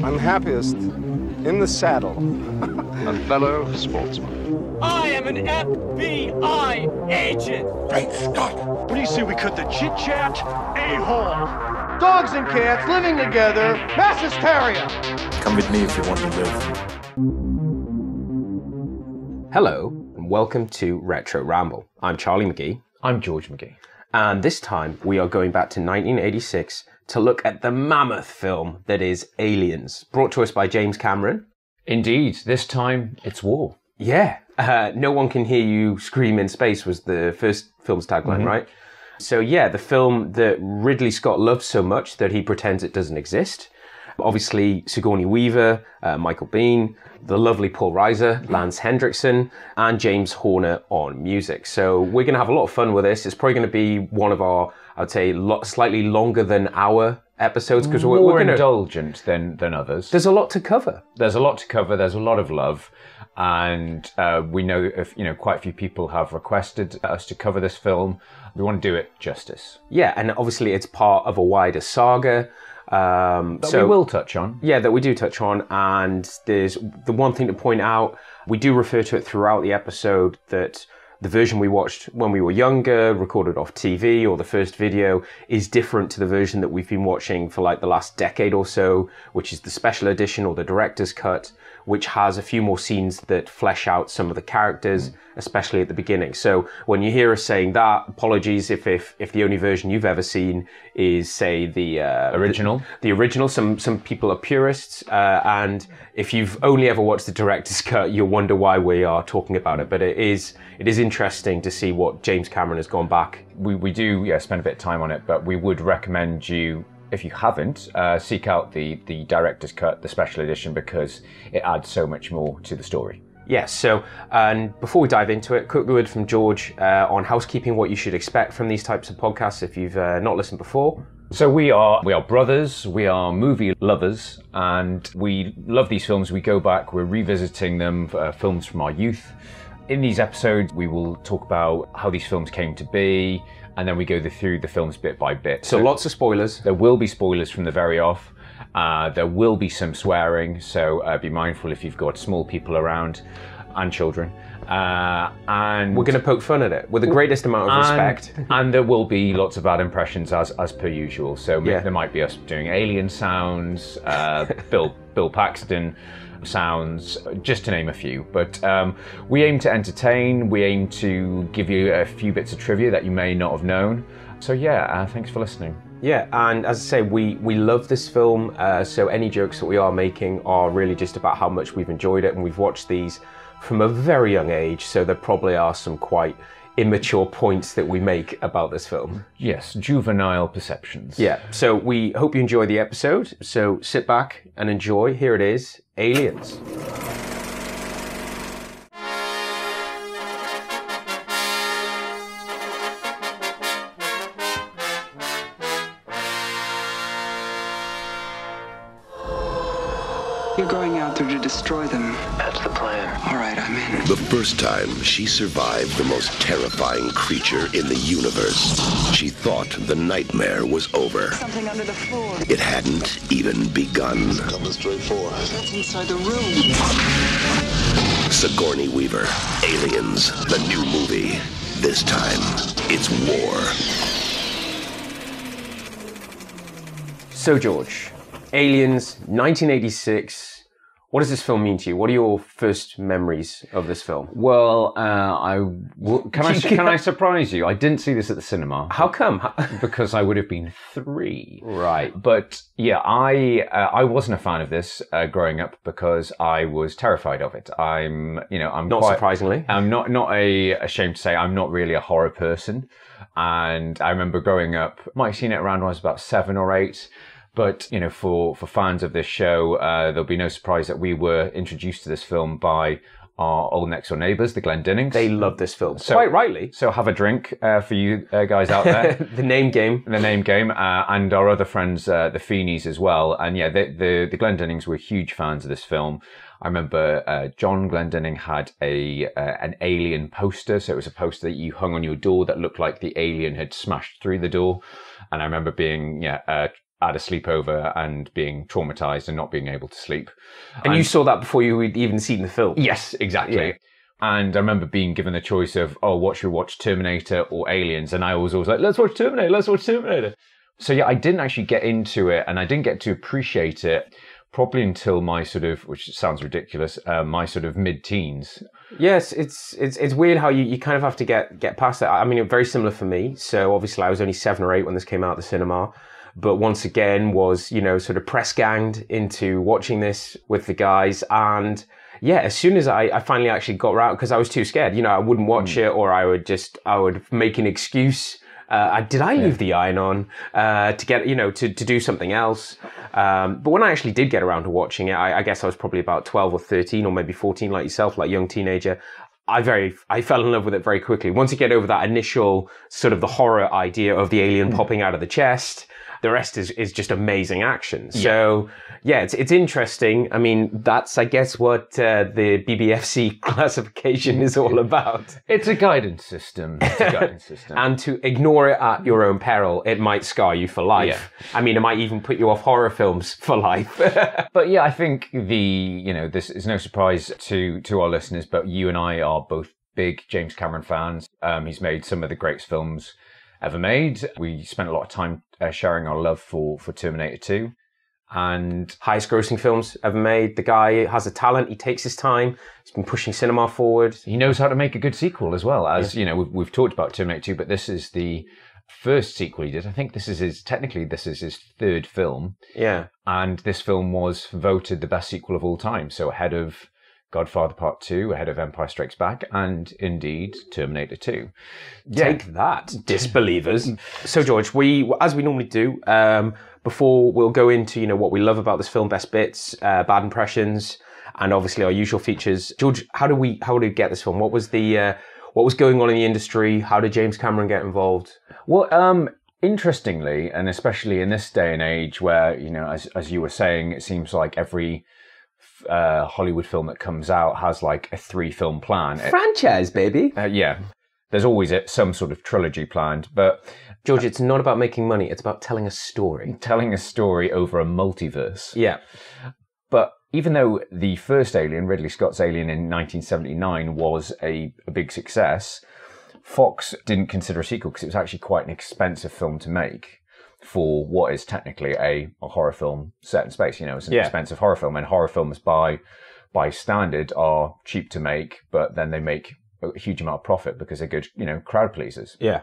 I'm happiest in the saddle. A fellow sportsman. I am an FBI agent! Great Scott! What do you say we cut the chit-chat? A-hole! Dogs and cats living together, mass hysteria! Come with me if you want to live. Hello, and welcome to Retro Ramble. I'm Charlie McGhee. I'm George McGhee. And this time we are going back to 1986 to look at the mammoth film that is Aliens, brought to us by James Cameron. Indeed, this time it's war. Yeah. No one can hear you scream in space was the first film's tagline, right? So yeah, the film that Ridley Scott loves so much that he pretends it doesn't exist. Obviously, Sigourney Weaver, Michael Biehn, the lovely Paul Reiser, Lance Hendrickson, and James Horner on music. So we're going to have a lot of fun with this. It's probably going to be one of our, I'd say, slightly longer than our episodes because we're more going to indulgent than others. There's a lot to cover. There's a lot to cover. There's a lot of love, and we know quite a few people have requested us to cover this film. We want to do it justice. Yeah, and obviously it's part of a wider saga. That we will touch on. Yeah, that we do touch on. And there's the one thing to point out, we do refer to it throughout the episode that the version we watched when we were younger, recorded off TV, or the first video, is different to the version that we've been watching for like the last decade or so, which is the special edition or the director's cut, which has a few more scenes that flesh out some of the characters, especially at the beginning. So when you hear us saying that, apologies if the only version you've ever seen is, say, the original. The original. Some people are purists, and if you've only ever watched the director's cut, you'll wonder why we are talking about it. But it is interesting to see what James Cameron has gone back. We do spend a bit of time on it, but we would recommend you, if you haven't, seek out the director's cut, the special edition, because it adds so much more to the story. Yes, so, and before we dive into it, quick word from George on housekeeping, what you should expect from these types of podcasts if you've not listened before. So we are brothers, we are movie lovers, and we love these films. We go back, we're revisiting them, films from our youth. In these episodes, we will talk about how these films came to be, and then we go through the films bit by bit. So lots of spoilers. There will be spoilers from the very off. There will be some swearing, so be mindful if you've got small people around and children. And we're going to poke fun at it with the greatest amount of respect. And there will be lots of bad impressions as per usual. So there might be us doing alien sounds, Bill Paxton sounds, just to name a few. But we aim to entertain. We aim to give you a few bits of trivia that you may not have known. So thanks for listening. Yeah, and as I say, we love this film, so any jokes that we are making are really just about how much we've enjoyed it, and we've watched these from a very young age, so there probably are some quite immature points that we make about this film. Yes, juvenile perceptions. Yeah, so we hope you enjoy the episode, so sit back and enjoy. Here it is, Aliens. You're going out there to destroy them. That's the plan. All right, I'm in. The first time she survived the most terrifying creature in the universe, she thought the nightmare was over. Something under the floor. It hadn't even begun. Coming straight for us. That's inside the room. Sigourney Weaver, Aliens, the new movie. This time, it's war. So George, Aliens, 1986. What does this film mean to you? What are your first memories of this film? Well, can I surprise you? I didn't see this at the cinema. How come? Because I would have been 3. Right. But yeah, I wasn't a fan of this growing up because I was terrified of it. I'm not surprisingly. I'm not ashamed to say I'm not really a horror person. And I remember growing up, might have seen it around when I was about 7 or 8. But, for fans of this show, there'll be no surprise that we were introduced to this film by our old next door neighbours, the Glendinings. They love this film, quite rightly. So have a drink for you guys out there. The name game. The name game, and our other friends, the Feenies as well. And yeah, the Glendinings were huge fans of this film. I remember John Glendinning had an alien poster. So it was a poster that you hung on your door that looked like the alien had smashed through the door. And I remember being at a sleepover and being traumatized and not being able to sleep. And you saw that before you had even seen the film? Yes, exactly. Yeah. And I remember being given the choice of, what should we watch, Terminator or Aliens? And I was always like, let's watch Terminator. So yeah, I didn't actually get into it, and I didn't get to appreciate it probably until my sort of, which sounds ridiculous, my sort of mid-teens. Yes, it's weird how you kind of have to get past that. I mean, very similar for me. So obviously I was only 7 or 8 when this came out at the cinema, but once again was, sort of press ganged into watching this with the guys. And yeah, as soon as I finally actually got around, because I was too scared, I wouldn't watch it, or I would make an excuse. Did I leave the iron on to get, to do something else? But when I actually did get around to watching it, I guess I was probably about 12 or 13 or maybe 14 like yourself, like young teenager. I fell in love with it very quickly. Once you get over that initial sort of the horror idea of the alien popping out of the chest, the rest is just amazing action. So yeah, it's interesting. I mean, that's, I guess, what the BBFC classification is all about. It's a guidance system. And to ignore it at your own peril, it might scar you for life. Yeah. I mean, it might even put you off horror films for life. But yeah, I think this is no surprise to our listeners, but you and I are both big James Cameron fans. He's made some of the greatest films ever made. We spent a lot of time sharing our love for Terminator 2. And highest grossing films ever made. The guy has a talent. He takes his time. He's been pushing cinema forward. He knows how to make a good sequel as well. As we've talked about Terminator 2, but this is the first sequel he did. I think this is his 3rd film. Yeah. And this film was voted the best sequel of all time. So ahead of Godfather Part 2, ahead of Empire Strikes Back, and indeed Terminator 2. Take that, disbelievers. So George, as we normally do, before we'll go into, what we love about this film, best bits, bad impressions, and obviously our usual features. George, how did we get this film? What was going on in the industry? How did James Cameron get involved? Well, interestingly, and especially in this day and age where, as you were saying, it seems like every Hollywood film that comes out has like a 3-film plan. Franchise, baby. Yeah. There's always some sort of trilogy planned, but George, it's not about making money. It's about telling a story. Telling a story over a multiverse. Yeah. But even though the first Alien, Ridley Scott's Alien in 1979, was a big success, Fox didn't consider a sequel because it was actually quite an expensive film to make for what is technically a horror film set in space. It's an expensive horror film, and horror films by standard are cheap to make, but then they make a huge amount of profit because they're good, crowd pleasers. Yeah.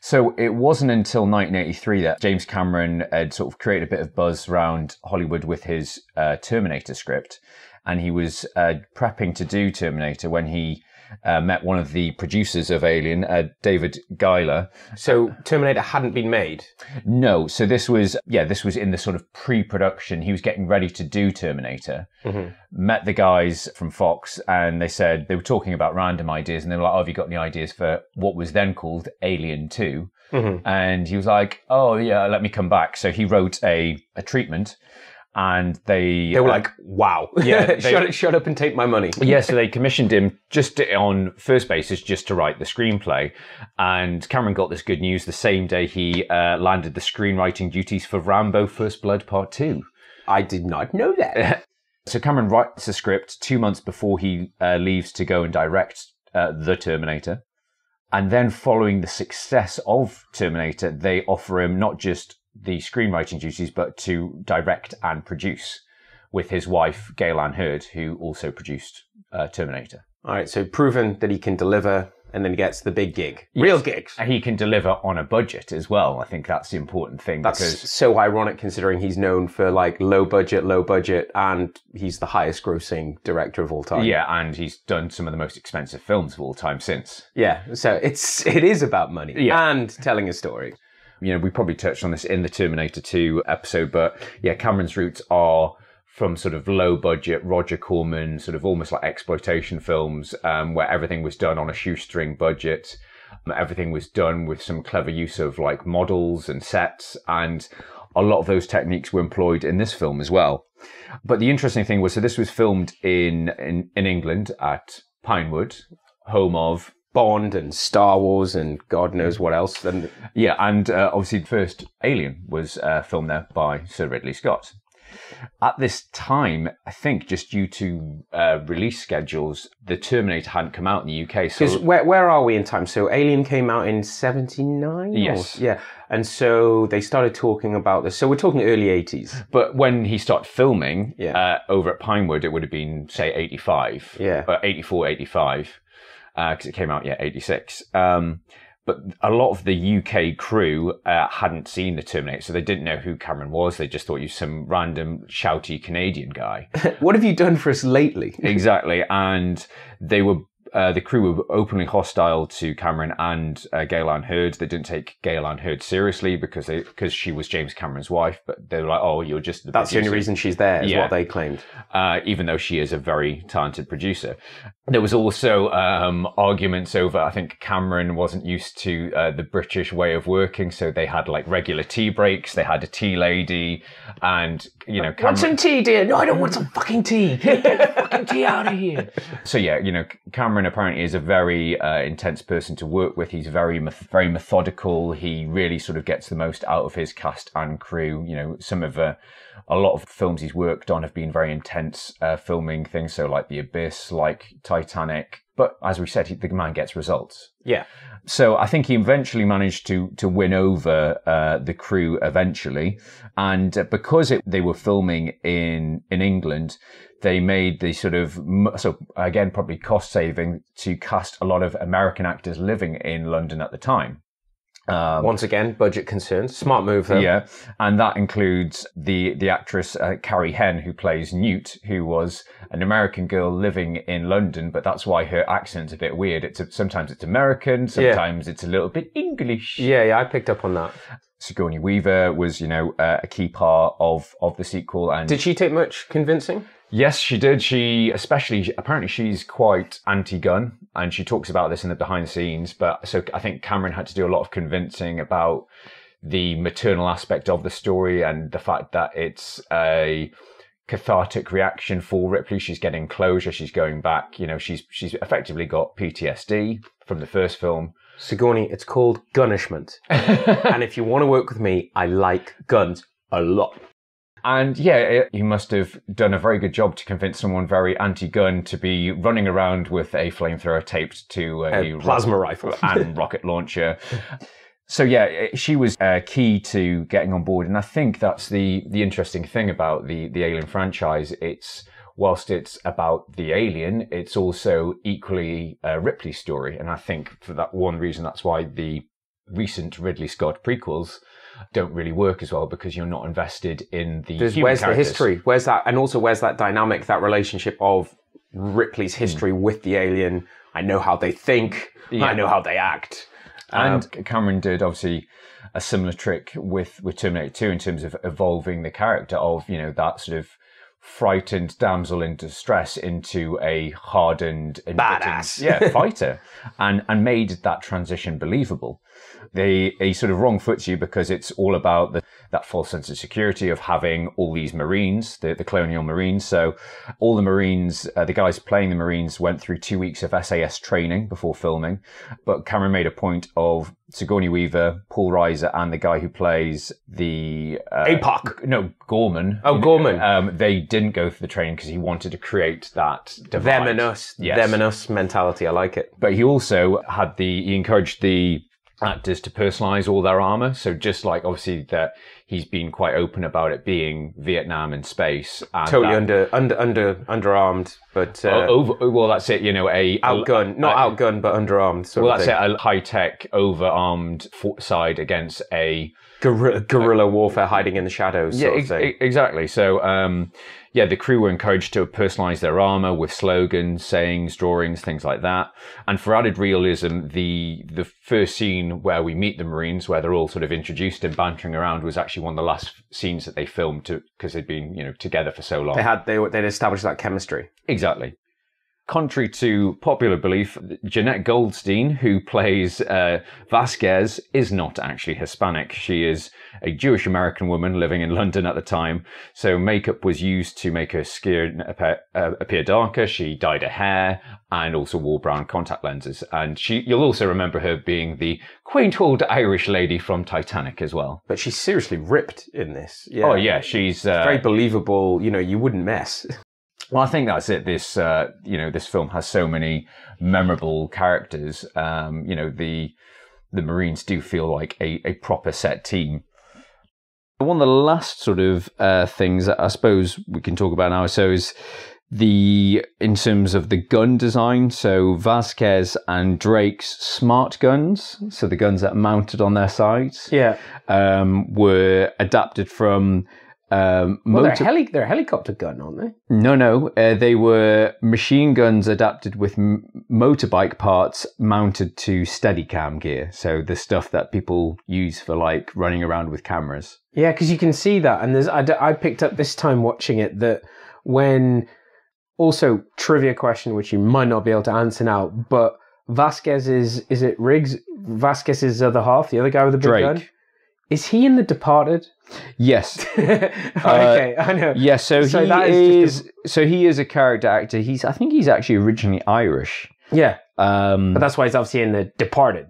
So it wasn't until 1983 that James Cameron had sort of created a bit of buzz around Hollywood with his Terminator script. And he was prepping to do Terminator when he met one of the producers of Alien, David Giler. So Terminator hadn't been made? No. So this was in the sort of pre-production. He was getting ready to do Terminator. Mm-hmm. Met the guys from Fox, and they were talking about random ideas, and they were like, have you got any ideas for what was then called Alien 2? Mm-hmm. And he was like, oh yeah, let me come back. So he wrote a treatment. And they were like, wow. Yeah, shut up and take my money. Yeah, so they commissioned him just on first basis just to write the screenplay. And Cameron got this good news the same day he landed the screenwriting duties for Rambo First Blood Part 2. I did not know that. So Cameron writes the script 2 months before he leaves to go and direct The Terminator. And then following the success of Terminator, they offer him not just the screenwriting duties, but to direct and produce with his wife, Gail Ann Hurd, who also produced Terminator. All right, so proven that he can deliver, and then he gets the big gig. Yes. Real gigs. He can deliver on a budget as well. I think that's the important thing. That's so ironic considering he's known for like low budget, and he's the highest grossing director of all time. Yeah, and he's done some of the most expensive films of all time since. Yeah, so it is about money and telling a story. We probably touched on this in the Terminator 2 episode, but yeah, Cameron's roots are from sort of low budget Roger Corman, sort of almost like exploitation films, where everything was done on a shoestring budget. Everything was done with some clever use of like models and sets, and a lot of those techniques were employed in this film as well. But the interesting thing was, so this was filmed in England at Pinewood, home of Bond and Star Wars and God knows what else. And obviously the first Alien was filmed there by Sir Ridley Scott. At this time, I think just due to release schedules, the Terminator hadn't come out in the UK. Because where are we in time? So Alien came out in 79? Yes. Yeah. And so they started talking about this. So we're talking early 80s. But when he started filming over at Pinewood, it would have been, say, 85. Yeah. 84, 85. Because it came out, 86. But a lot of the UK crew hadn't seen the Terminator, so they didn't know who Cameron was. They just thought he was some random shouty Canadian guy. What have you done for us lately? Exactly. And they were the crew were openly hostile to Cameron and Gail Ann Hurd. They didn't take Gail Ann Hurd seriously because she was James Cameron's wife. But they were like, "Oh, you're just That's the only reason she's there," is what they claimed. Even though she is a very talented producer. There was also arguments over, I think Cameron wasn't used to the British way of working, so they had like regular tea breaks. They had a tea lady, and Cameron, want some tea, dear? No, I don't want some fucking tea. Get the fucking tea out of here. So Cameron apparently is a very intense person to work with. He's very methodical. He really sort of gets the most out of his cast and crew. Some of a lot of films he's worked on have been very intense filming things, so like The Abyss, like Titanic. But as we said, the man gets results. Yeah. So I think he eventually managed to win over the crew eventually. And because they were filming in England, they made the sort of, so again, probably cost saving to cast a lot of American actors living in London at the time. Once again, budget concerns. Smart move, though. Yeah, and that includes the actress Carrie Henn, who plays Newt, who was an American girl living in London, but that's why her accent's a bit weird. Sometimes it's American, sometimes it's a little bit English. Yeah, I picked up on that. Sigourney Weaver was, a key part of the sequel. And did she take much convincing? Yes, she did. Apparently she's quite anti-gun, and she talks about this in the behind the scenes. But so I think Cameron had to do a lot of convincing about the maternal aspect of the story and the fact that it's a cathartic reaction for Ripley. She's getting closure. She's going back. She's effectively got PTSD from the first film. Sigourney, it's called gunishment. And if you want to work with me, I like guns a lot. And he must have done a very good job to convince someone very anti-gun to be running around with a flamethrower taped to a plasma rifle and rocket launcher. So she was key to getting on board. And I think that's the interesting thing about the Alien franchise. Whilst it's about the alien, it's also equally Ripley's story. And I think for that one reason, that's why the recent Ridley Scott prequels don't really work as well, because you're not invested in the human where's characters. The history? Where's that? And also, where's that dynamic, that relationship of Ripley's history with the alien? I know how they think. I know how they act. And Cameron did obviously a similar trick with Terminator 2 in terms of evolving the character of, that sort of frightened damsel in distress into a hardened and badass fighter, and made that transition believable. He sort of wrong foots you because it's all about that false sense of security of having all these Marines, the colonial Marines. So all the Marines, the guys playing the Marines went through 2 weeks of SAS training before filming. But Cameron made a point of Sigourney Weaver, Paul Reiser, and the guy who plays the... APOC. No, Gorman. Oh, Gorman. They didn't go through the training because he wanted to create that divide. Them and us. Yes. Them and us mentality. I like it. But he also he encouraged the actors to personalize all their armor. So just like obviously that he's been quite open about it being Vietnam and space. And totally underarmed, but well, that's it. Outgunned, not outgunned, but underarmed. That's it. A high tech, overarmed side against a guerrilla warfare hiding in the shadows. Exactly. So the crew were encouraged to personalize their armor with slogans, sayings, drawings, things like that. And for added realism, the first scene where we meet the Marines, where they're all sort of introduced and bantering around, was actually one of the last scenes that they filmed because they'd been together for so long. They'd established that chemistry. Exactly. contrary to popular belief, Jeanette Goldstein, who plays Vasquez, is not actually Hispanic. She is a Jewish American woman living in London at the time. So makeup was used to make her skin appear darker. She dyed her hair and also wore brown contact lenses. And you'll also remember her being the quaint old Irish lady from Titanic as well. But she's seriously ripped in this. Yeah. Oh yeah, she's very believable. You know, you wouldn't mess. Well, I think that's it. This, this film has so many memorable characters. The Marines do feel like a proper set team. One of the last sort of things that I suppose we can talk about now, so is in terms of the gun design. So Vasquez and Drake's smart guns, so the guns that are mounted on their sides, were adapted from. They're a helicopter gun, aren't they? No. They were machine guns adapted with motorbike parts mounted to Steadicam gear. So the stuff that people use for like running around with cameras. Yeah, because you can see that. And I picked up this time watching it that when... Also, trivia question, which you might not be able to answer now, but Vasquez's... Is it Riggs? Vasquez's other half, the other guy with the big Drake. gun? Is he in The Departed? Yes. Okay, I know. Yeah, so he is a character actor. I think he's actually originally Irish. Yeah. But that's why he's obviously in The Departed.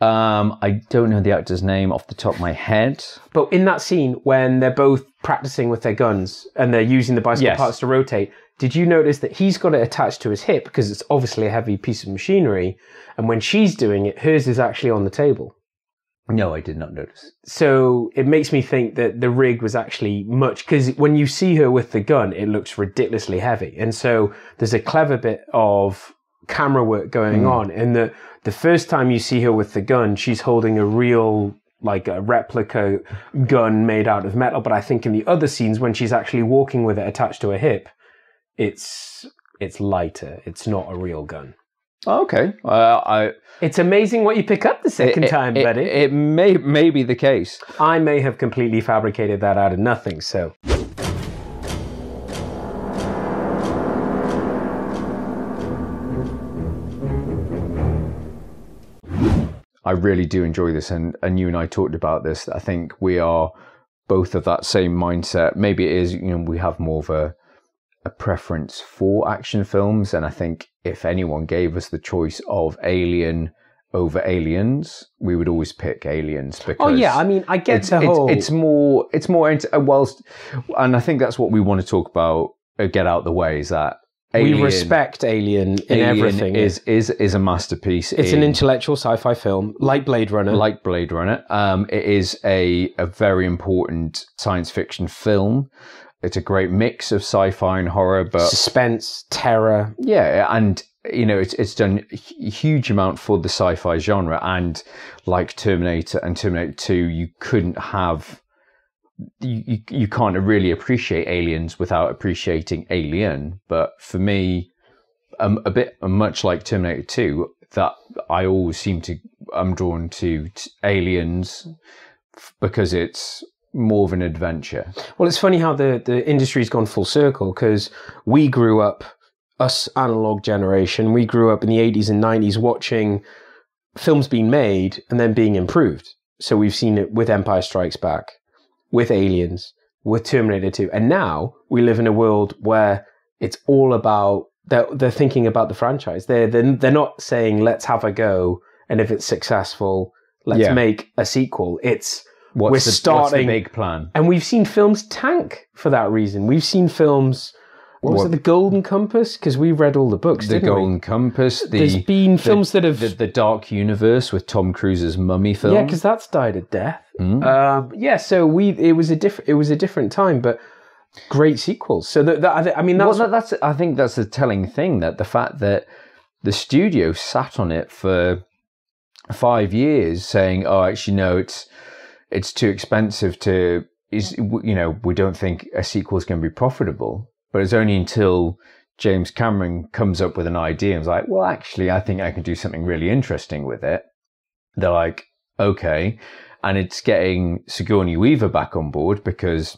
I don't know the actor's name off the top of my head. But in that scene when they're both practicing with their guns and they're using the bicycle parts to rotate, did you notice that he's got it attached to his hip because it's obviously a heavy piece of machinery, and when she's doing it, hers is actually on the table? No, I did not notice. So it makes me think that the rig was actually because when you see her with the gun, it looks ridiculously heavy. And so there's a clever bit of camera work going on. And the first time you see her with the gun, she's holding a real, like a replica gun made out of metal. But I think in the other scenes, when she's actually walking with it attached to her hip, it's lighter. It's not a real gun. Okay. It's amazing what you pick up the second time, buddy. It may be the case. I may have completely fabricated that out of nothing, so... I really do enjoy this, and you and I talked about this. I think we are both of that same mindset. Maybe it is, we have more of a preference for action films, and I think if anyone gave us the choice of Alien over Aliens, we would always pick Aliens because I get the whole... It's more whilst, and I think that's what we want to talk about, get out the way, is that we respect Alien in everything. Is a masterpiece. It's an intellectual sci-fi film, like Blade Runner. It is a very important science fiction film. It's a great mix of sci-fi and horror, but suspense, terror. Yeah, and it's done a huge amount for the sci-fi genre. And like Terminator and Terminator 2, you couldn't have. You can't really appreciate Aliens without appreciating Alien. But for me, a bit much like Terminator 2, that I always I'm drawn to Aliens because it's more of an adventure. Well, it's funny how the industry's gone full circle, because we grew up, us analog generation, we grew up in the 80s and 90s watching films being made and then being improved. So we've seen it with Empire Strikes Back, with Aliens, with Terminator 2. And now we live in a world where it's all about, they're thinking about the franchise. They're not saying, let's have a go, and if it's successful, let's make a sequel. It's, what's the big plan? And we've seen films tank for that reason. We've seen films... What was it, The Golden Compass? Because we read all the books, didn't we? The Golden Compass. There's been films that have... The Dark Universe with Tom Cruise's Mummy film. Yeah, because that's died a death. So it was a different time, but great sequels. So I think that's the telling thing, that the fact that the studio sat on it for 5 years saying, oh, actually, no, it's too expensive to... we don't think a sequel is going to be profitable. But it's only until James Cameron comes up with an idea and is like, well, actually, I think I can do something really interesting with it. They're like, okay. And it's getting Sigourney Weaver back on board because,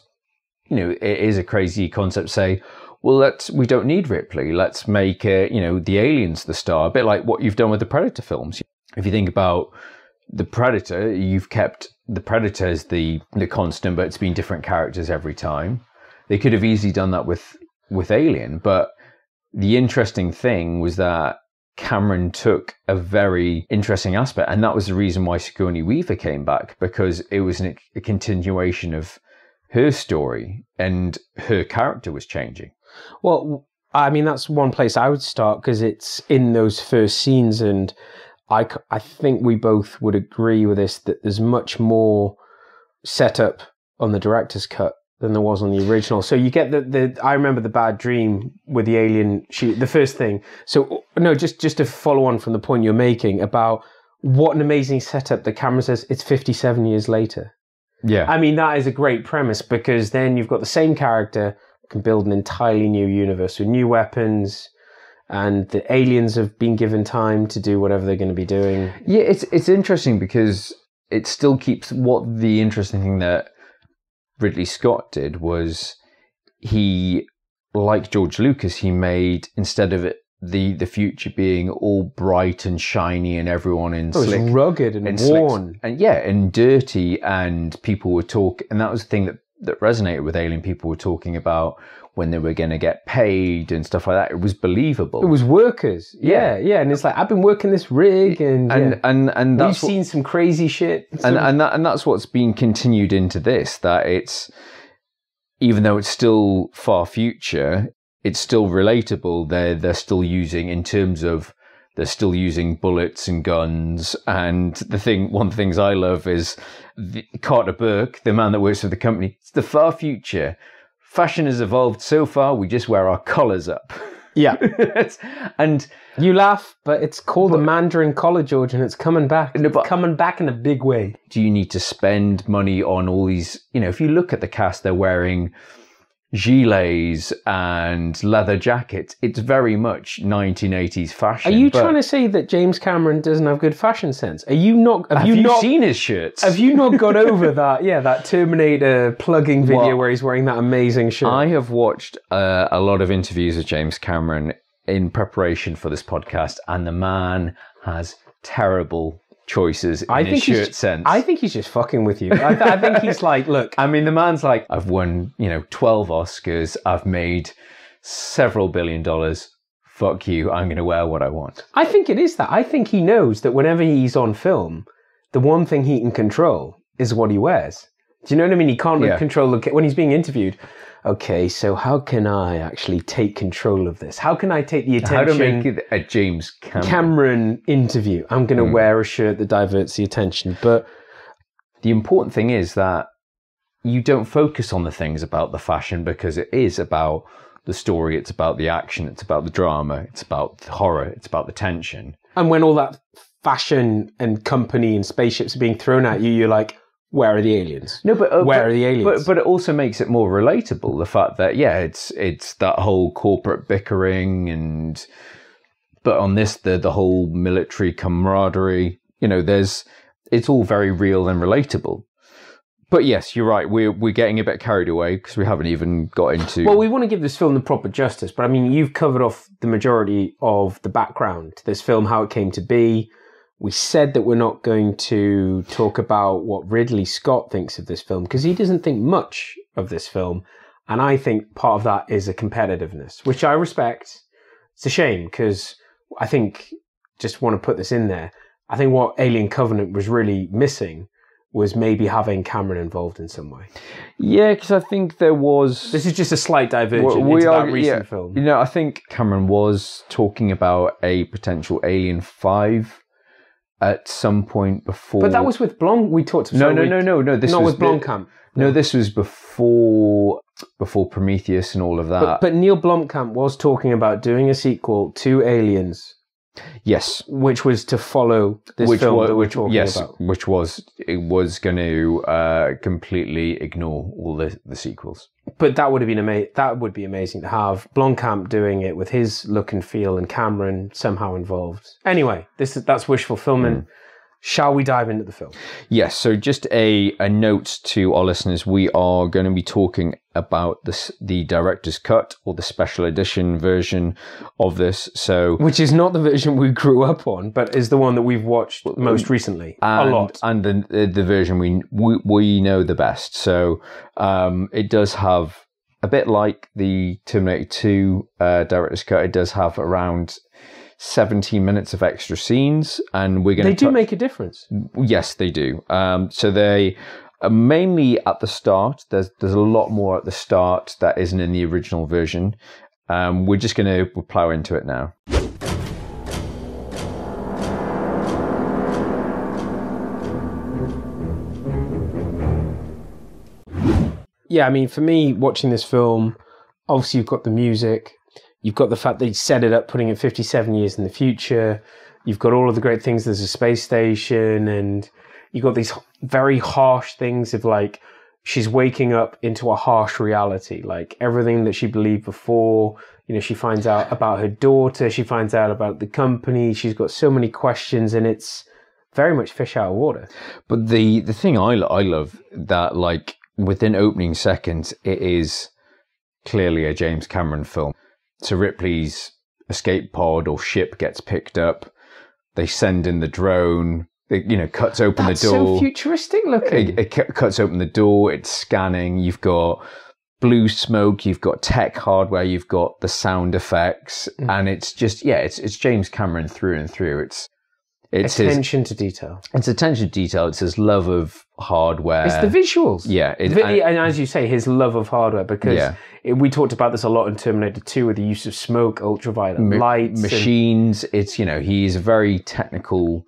it is a crazy concept to say, well, we don't need Ripley. Let's make the aliens the star, a bit like what you've done with the Predator films. If you think about the Predator, you've kept the Predator as the constant, but it's been different characters every time. They could have easily done that with Alien, but the interesting thing was that Cameron took a very interesting aspect, and that was the reason why Sigourney Weaver came back, because it was a continuation of her story, and her character was changing. Well, I mean, that's one place I would start, because it's in those first scenes, and I think we both would agree with this, that there's much more setup on the director's cut than there was on the original. So you get I remember the bad dream with the alien shoot, the first thing. So no, just to follow on from the point you're making about what an amazing setup. The camera says it's 57 years later. Yeah. I mean, that is a great premise, because then you've got the same character, can build an entirely new universe with new weapons, and the aliens have been given time to do whatever they're going to be doing. Yeah, it's interesting, because it still keeps the interesting thing that Ridley Scott did was he, like George Lucas, he made, instead of it the future being all bright and shiny and everyone in slick, it's rugged and worn, and dirty, and people were talking, and that was the thing that resonated with Alien. People were talking about when they were going to get paid and stuff like that. It was believable. It was workers. Yeah. And it's like, I've been working this rig, and that's we've seen some crazy shit. And that's what's been continued into this, that it's, even though it's still far future, it's still relatable. They're still using, in terms of, they're still using bullets and guns. And one of the things I love is Carter Burke, the man that works for the company. It's the far future. Fashion has evolved so far, we just wear our collars up. Yeah. And you laugh, but it's called a Mandarin collar, George, and it's coming back. Coming back in a big way. Do you need to spend money on all these, if you look at the cast, they're wearing gilets and leather jackets. It's very much 1980s fashion. Are you trying to say that James Cameron doesn't have good fashion sense? Are you not? Have you not seen his shirts? Have you not got over that? Yeah, that Terminator plugging video where he's wearing that amazing shirt. I have watched a lot of interviews with James Cameron in preparation for this podcast, and the man has terrible choices in his shirt sense. I think he's just fucking with you. I think he's like, look. I mean, the man's like, I've won, 12 Oscars. I've made several $1 billion. Fuck you. I'm going to wear what I want. I think it is that. I think he knows that whenever he's on film, the one thing he can control is what he wears. Do you know what I mean? He can't control when he's being interviewed. Okay, so how can I actually take control of this? How can I take the attention? How to make it a James Cameron interview? I'm going to wear a shirt that diverts the attention. But the important thing is that you don't focus on the things about the fashion, because it is about the story, it's about the action, it's about the drama, it's about the horror, it's about the tension. And when all that fashion and company and spaceships are being thrown at you, you're like, where are the aliens? No, but where are the aliens? But it also makes it more relatable. The fact that it's that whole corporate bickering, but on this the whole military camaraderie. It's all very real and relatable. But yes, you're right. We're getting a bit carried away, because we haven't even got into. Well, we want to give this film the proper justice, but I mean, you've covered off the majority of the background to this film, how it came to be. We said that we're not going to talk about what Ridley Scott thinks of this film, because he doesn't think much of this film. And I think part of that is a competitiveness, which I respect. It's a shame, because I think, just want to put this in there, I think what Alien Covenant was really missing was maybe having Cameron involved in some way. Yeah, because I think there was... This is just a slight divergence into that recent film. I think Cameron was talking about a potential Alien 5 at some point before. But that was with Blom. We talked. No. This not was with Blomkamp. No, this was before Prometheus and all of that. But Neil Blomkamp was talking about doing a sequel to Aliens. Yes, which was to follow this film that we're talking about. Which was going to completely ignore all the sequels. But that would have been that would be amazing to have Blomkamp doing it with his look and feel, and Cameron somehow involved. Anyway, that's wishful fulfillment. Shall we dive into the film? Yes, so just a note to our listeners. We are going to be talking about the director's cut or the special edition version of this. So, which is not the version we grew up on, but is the one that we've watched most recently. A lot. And the version we know the best. So it does have, a bit like the Terminator 2 director's cut, it does have around 17 minutes of extra scenes, and we're going to... They do make a difference. Yes, they do. So they are mainly at the start. There's a lot more at the start that isn't in the original version. We're just going to plow into it now. Yeah, I mean, for me, watching this film, obviously you've got the music. You've got the fact that he set it up, putting it 57 years in the future. You've got all of the great things. There's a space station, and you've got these very harsh things of like, she's waking up into a harsh reality. Like everything that she believed before, you know, she finds out about her daughter. She finds out about the company. She's got so many questions, and it's very much fish out of water. But the thing I love that, like, within opening seconds, it is clearly a James Cameron film. So Ripley's escape pod or ship gets picked up. They send in the drone. It, cuts open the door. So futuristic looking. It cuts open the door. It's scanning. You've got blue smoke. You've got tech hardware. You've got the sound effects, and it's just it's James Cameron through and through. It's attention to detail. It's attention to detail. It's his love of hardware. It's the visuals. Yeah. And as you say, his love of hardware, because we talked about this a lot in Terminator 2 with the use of smoke, ultraviolet lights. Machines. He's a very technical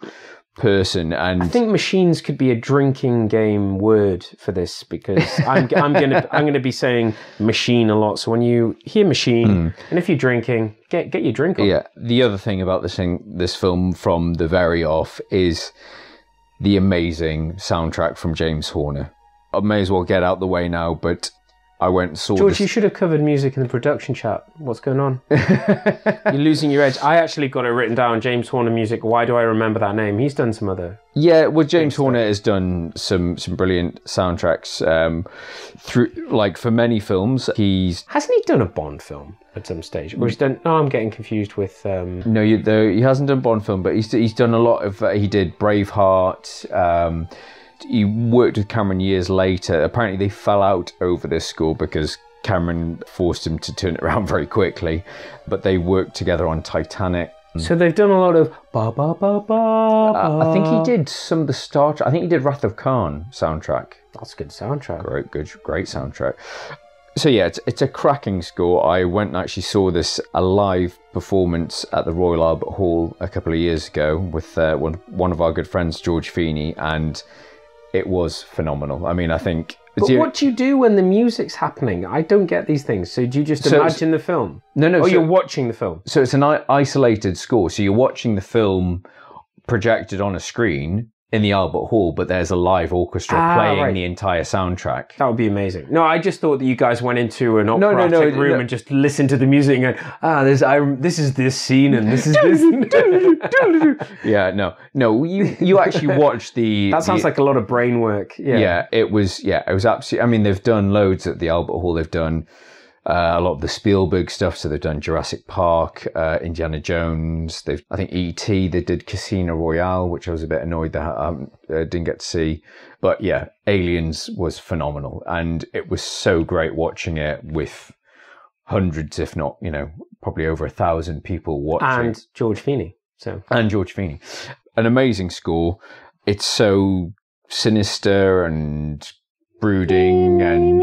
person, and I think machines could be a drinking game word for this, because I'm gonna be saying machine a lot. So when you hear machine, and if you're drinking, get your drink on. Yeah. The other thing about this film from the very off is the amazing soundtrack from James Horner. I may as well get out the way now, but I went and saw George, you should have covered music in the production chat. What's going on? You're losing your edge. I actually got it written down, James Horner music. Why do I remember that name? He's done some other... Yeah, well, James Horner has done some brilliant soundtracks through, like, for many films. Hasn't he done a Bond film at some stage? Or he's done... No, I'm getting confused with... No, he hasn't done Bond film, but he's done a lot of... he did Braveheart... He worked with Cameron years later. Apparently they fell out over this score because Cameron forced him to turn it around very quickly. But they worked together on Titanic. So they've done a lot of ba ba ba ba. I think he did some of the Star Trek. I think he did Wrath of Khan soundtrack. That's a good soundtrack. Great soundtrack. So yeah, it's a cracking score. I went and actually saw this a live performance at the Royal Albert Hall a couple of years ago with one of our good friends, George Feeney, and it was phenomenal. I mean, I think... But what do you do when the music's happening? I don't get these things. So do you just imagine the film? No. You're watching the film? So it's an isolated score. So you're watching the film projected on a screen in the Albert Hall, but there's a live orchestra playing the entire soundtrack. That would be amazing. No, I just thought that you guys went into an operatic room and just listened to the music and go, this is this scene and this is this. Yeah, no. You actually watched the... That sounds like a lot of brain work. Yeah. It was absolutely... I mean, they've done loads at the Albert Hall. They've done a lot of the Spielberg stuff. So they've done Jurassic Park, Indiana Jones. I think E.T. They did Casino Royale, which I was a bit annoyed that I didn't get to see. But yeah, Aliens was phenomenal, and it was so great watching it with hundreds, if not, probably over 1,000 people watching. And George Feeney. And George Feeney, an amazing score. It's so sinister and brooding and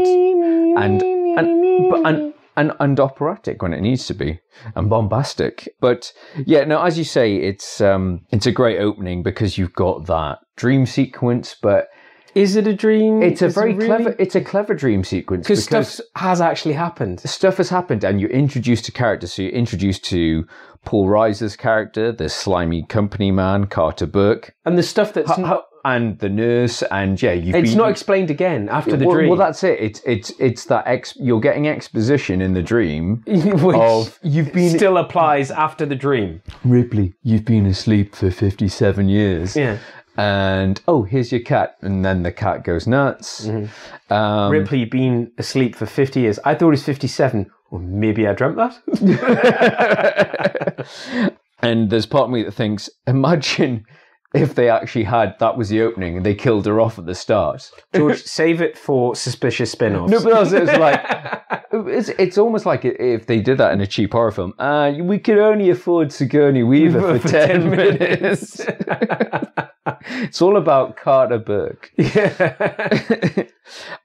operatic when it needs to be, and bombastic. But yeah, no, as you say, it's a great opening because you've got that dream sequence. But is it a dream? It's a clever dream sequence because stuff has actually happened. Stuff has happened, and you're introduced to characters. So you're introduced to Paul Reiser's character, the slimy company man, Carter Burke, and the stuff that's and the nurse, and it's not explained again after the dream. Well, that's it. It's that you're getting exposition in the dream, which still applies after the dream. Ripley, you've been asleep for 57 years. Yeah. and here's your cat, and then the cat goes nuts. Mm-hmm. Ripley been asleep for 50 years. I thought it was 57. Well, maybe I dreamt that. And there's part of me that thinks, imagine if they actually that was the opening and they killed her off at the start. George, save it for suspicious spin-offs. No, but also it's like, it's almost like if they did that in a cheap horror film. We could only afford Sigourney Weaver for 10 minutes. It's all about Carter Burke. Yeah.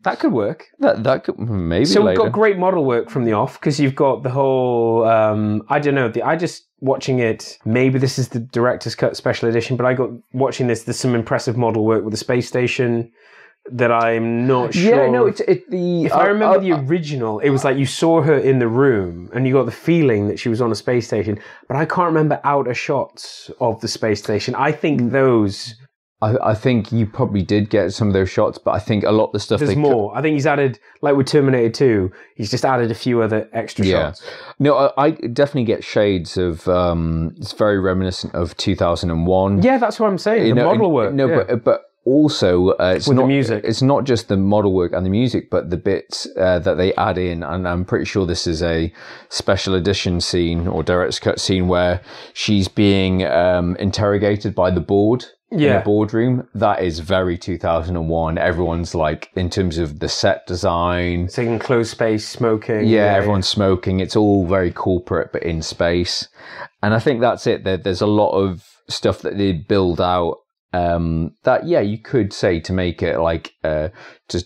That could work. That could maybe. So later. We've got great model work from the off, because you've got the whole, I don't know, I just watching it, maybe this is the director's cut special edition, but I got watching this, there's some impressive model work with the space station that I'm not sure. Yeah, no, if I remember the original, it was like you saw her in the room and you got the feeling that she was on a space station, but I can't remember outer shots of the space station. I think those... I think you probably did get some of those shots, but I think a lot of the stuff... There's more. I think he's added, like with Terminator 2, he's just added a few other extra shots. No, I definitely get shades of... it's very reminiscent of 2001. Yeah, that's what I'm saying. The model work. No, yeah. but also... it's with not, the music. It's not just the model work and the music, but the bits that they add in. And I'm pretty sure this is a special edition scene or director's cut scene where she's being interrogated by the board. In a boardroom. That is very 2001. Everyone's like, in terms of the set design, it's like enclosed space, smoking. Yeah, everyone's smoking. It's all very corporate, but in space. And I think that's it. There's a lot of stuff that they build out that, you could say to make it like, to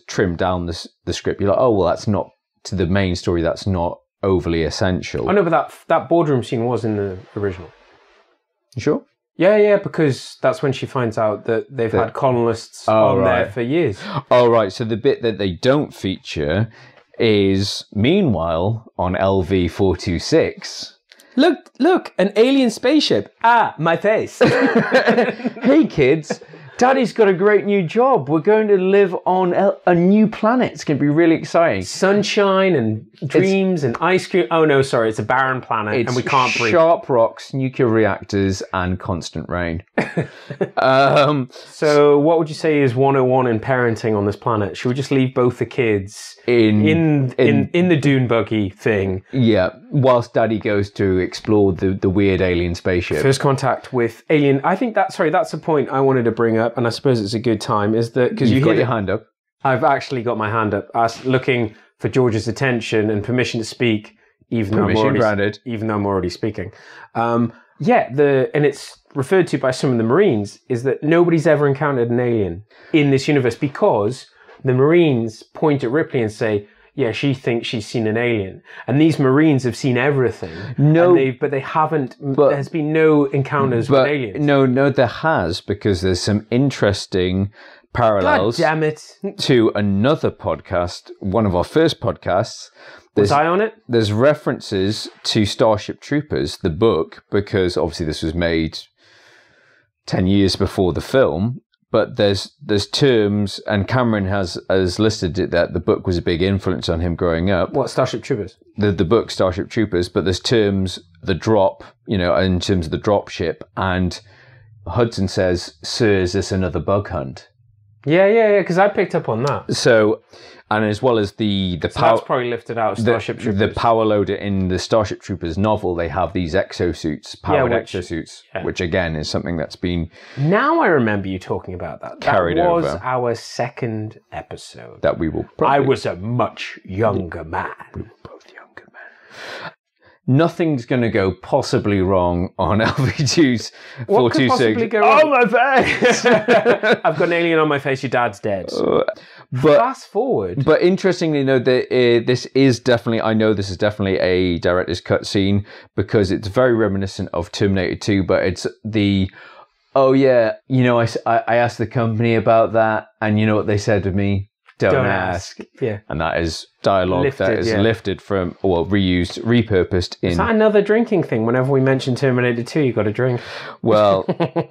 trim down the script. You're like, oh, well, that's not, to the main story, that's not overly essential. I know, but that boardroom scene was in the original. You sure? Yeah, because that's when she finds out that they've had colonists on there for years. Oh, right. So the bit that they don't feature is, meanwhile, on LV-426... Look, an alien spaceship. My face. Hey, kids. Daddy's got a great new job. We're going to live on a new planet. It's going to be really exciting. Sunshine and dreams and ice cream. Oh, no, sorry. It's a barren planet and we can't breathe. Sharp rocks, nuclear reactors, and constant rain. So what would you say is 101 in parenting on this planet? Should we just leave both the kids in the dune buggy thing? Yeah, whilst Daddy goes to explore the weird alien spaceship. First contact with alien. I think that's a point I wanted to bring up, and I suppose it's a good time, is that because you've got your hand up. I've actually got my hand up, looking for George's attention and permission to speak, even though I'm already speaking. And it's referred to by some of the Marines, is that nobody's ever encountered an alien in this universe, because the Marines point at Ripley and say, yeah, she thinks she's seen an alien. And these Marines have seen everything. But they haven't, there has been no encounters with aliens. No, there has, because there's some interesting parallels. God damn it. To another podcast, one of our first podcasts. Was I on it? There's references to Starship Troopers, the book, because obviously this was made 10 years before the film. But there's terms, and Cameron has listed it that the book was a big influence on him growing up. What, Starship Troopers? The book Starship Troopers, but there's terms, the drop, in terms of the drop ship, and Hudson says, "Sir, is this another bug hunt?" Yeah, because I picked up on that. So, and as well as the power, that's probably lifted out of Starship Troopers. The power loader in the Starship Troopers novel, they have these exosuits, powered exosuits, which again is something that's been... Now I remember you talking about that. Carried over. That was over. our second episode. That we will probably... I was a much younger man. We were both younger men. Nothing's going to go possibly wrong on LV2's 426. What could possibly go wrong? Oh, my face! I've got an alien on my face, your dad's dead. But fast forward. But interestingly, this is definitely a director's cut scene, because it's very reminiscent of Terminator 2, but it's the... Oh, yeah, I asked the company about that, and you know what they said to me? Don't ask. Yeah. And that is dialogue lifted from, reused, repurposed in... Is that another drinking thing? Whenever we mention Terminator 2, you've got to drink. Well,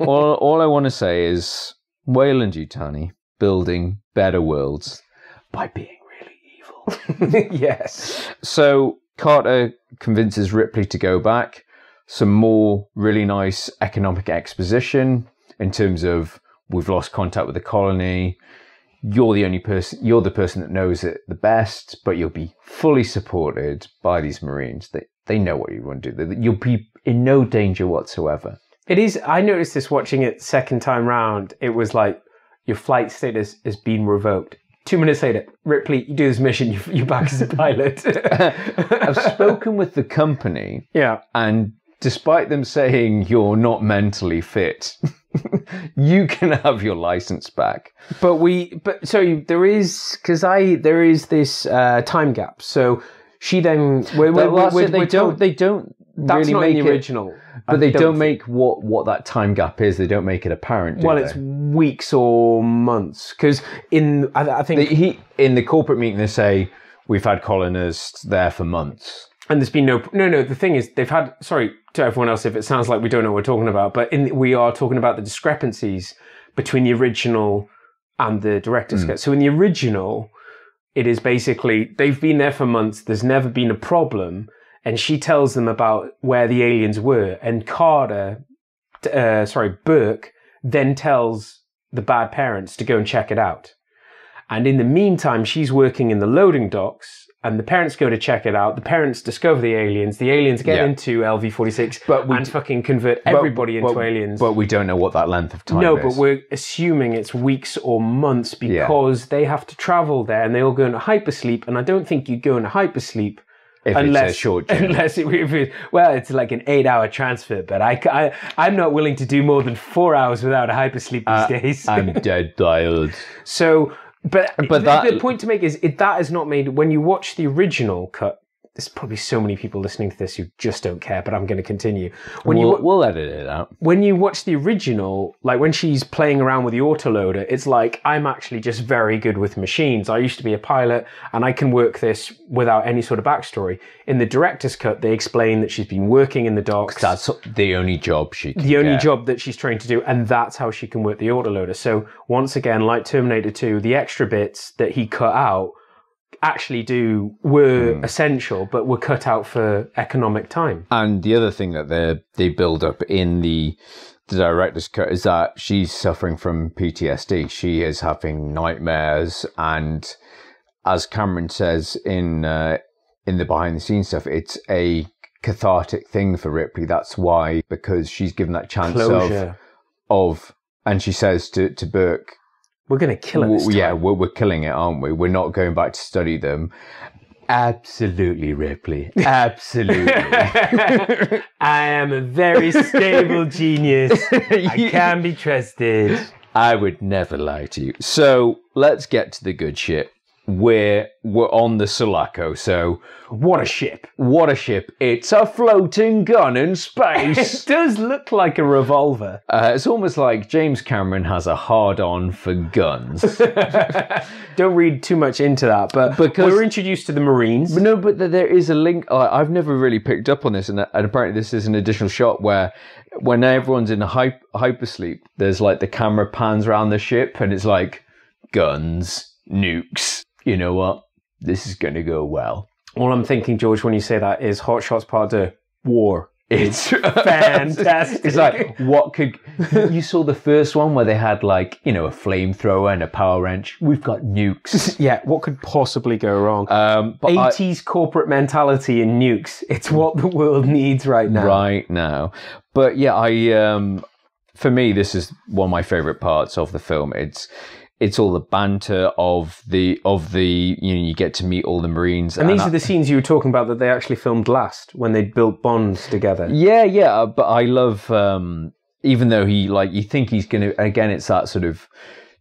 all I want to say is, Weyland-Yutani, building better worlds by being really evil. Yes. So, Carter convinces Ripley to go back. Some more really nice economic exposition in terms of we've lost contact with the colony. You're the person that knows it the best, but you'll be fully supported by these Marines. They know what you want to do. You'll be in no danger whatsoever. It is. I noticed this watching it second time round. It was like your flight status has been revoked. 2 minutes later, Ripley, you do this mission, you're back as a pilot. I've spoken with the company. Yeah. And despite them saying you're not mentally fit, you can have your license back. There is this time gap. So she then they don't that's really not make in the original. But they don't make what that time gap is. They don't make it apparent. Do they? It's weeks or months. Because in the corporate meeting they say we've had colonists there for months, and there's been no. The thing is they've had. Sorry to everyone else if it sounds like we don't know what we're talking about, but we are talking about the discrepancies between the original and the director's cut. So in the original, it is basically they've been there for months. There's never been a problem. And she tells them about where the aliens were. And Burke then tells the bad parents to go and check it out. And in the meantime, she's working in the loading docks and the parents go to check it out. The parents discover the aliens. The aliens get into LV-46 and fucking convert everybody into aliens. But we don't know what that length of time is. No, but we're assuming it's weeks or months because they have to travel there and they all go into hypersleep. And I don't think you'd go into hypersleep it's a short journey. It's like an 8-hour transfer, but I'm not willing to do more than 4 hours without a hypersleep these days. I'm dead tired. So, the point to make is that is not made when you watch the original cut. There's probably so many people listening to this who just don't care, but I'm going to continue. We'll edit it out. When you watch the original, like when she's playing around with the autoloader, it's like, I'm actually just very good with machines. I used to be a pilot and I can work this without any sort of backstory. In the director's cut, they explain that she's been working in the docks. That's the only job she can only job that she's trained to do, and that's how she can work the autoloader. So once again, like Terminator 2, the extra bits that he cut out actually were essential, but were cut out for economic time. And the other thing that they build up in the director's cut is that she's suffering from PTSD. She is having nightmares, and as Cameron says in the behind the scenes stuff, it's a cathartic thing for Ripley. That's why, because she's given that chance of and she says to Burke, we're going to kill it this time. Yeah, we're killing it, aren't we? We're not going back to study them. Absolutely, Ripley. Absolutely. I am a very stable genius. I can be trusted. I would never lie to you. So let's get to the good shit. We're on the Sulaco, so... What a ship. What a ship. It's a floating gun in space. It does look like a revolver. It's almost like James Cameron has a hard-on for guns. Don't read too much into that, but because we're introduced to the Marines. But there is a link. I've never really picked up on this, and apparently this is an additional shot where when everyone's in a hypersleep, there's like the camera pans around the ship, and it's like guns, nukes. You know what? This is going to go well. All I'm thinking, George, when you say that is Hot Shots Part 2, war. It's fantastic. It's like, what could... You saw the first one where they had like, a flamethrower and a power wrench. We've got nukes. Yeah, what could possibly go wrong? 80s corporate mentality and nukes. It's what the world needs right now. Right now. But yeah, for me, this is one of my favourite parts of the film. It's all the banter of the you get to meet all the Marines. And these are the scenes you were talking about that they actually filmed last when they built bonds together. Yeah, but I love, even though you think he's going to, again, it's that sort of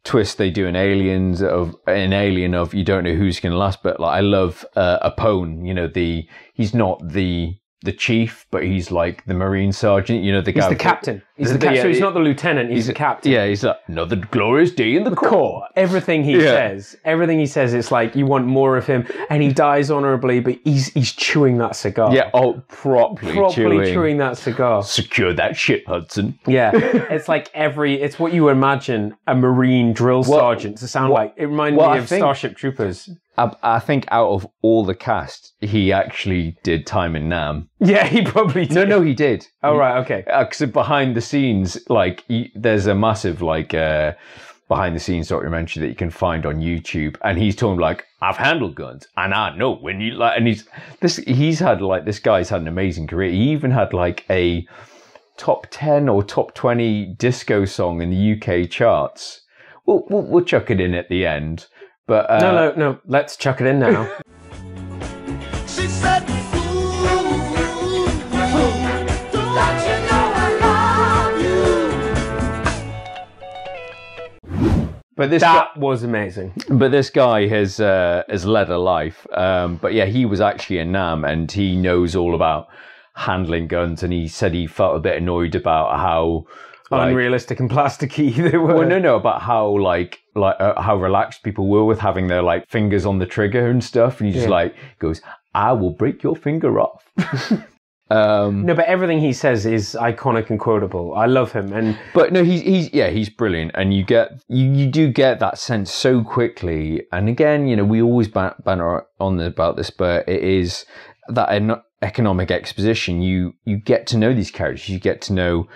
twist they do in Alien of you don't know who's going to last, but I love Apone, he's not the chief, but he's like the Marine sergeant, the guy. He's the captain. So he's not the lieutenant, he's the captain. Yeah, he's like, another glorious day in the Corps. Everything he says, it's like you want more of him, and he dies honourably, but he's chewing that cigar. Yeah, properly chewing that cigar. Secure that shit, Hudson. Yeah, it's like it's what you imagine a Marine drill sergeant to sound like. It reminded me of Starship Troopers. I think out of all the cast, he actually did time in Nam. Yeah, he probably did. No, he did. Oh, right, okay. Because behind the scenes, like, there's a massive, like, behind the scenes documentary that you can find on YouTube, and he's talking like, I've handled guns, and I know when you like, and this guy's had an amazing career. He even had like a top 10 or top 20 disco song in the UK charts. We'll chuck it in at the end. But no, let's chuck it in now. She said, ooh, don't you know I love you? But that was amazing. But this guy has led a life. But yeah, he was actually in Nam, and he knows all about handling guns. And he said he felt a bit annoyed about how unrealistic and plasticky they were. Well, no, about how how relaxed people were with having their like fingers on the trigger and stuff. And he just goes, "I will break your finger off." No, but everything he says is iconic and quotable. I love him, but no, he's brilliant, and you do get that sense so quickly. And again, you know, we always banter on about this, but it is that economic exposition. You get to know these characters. You get to know,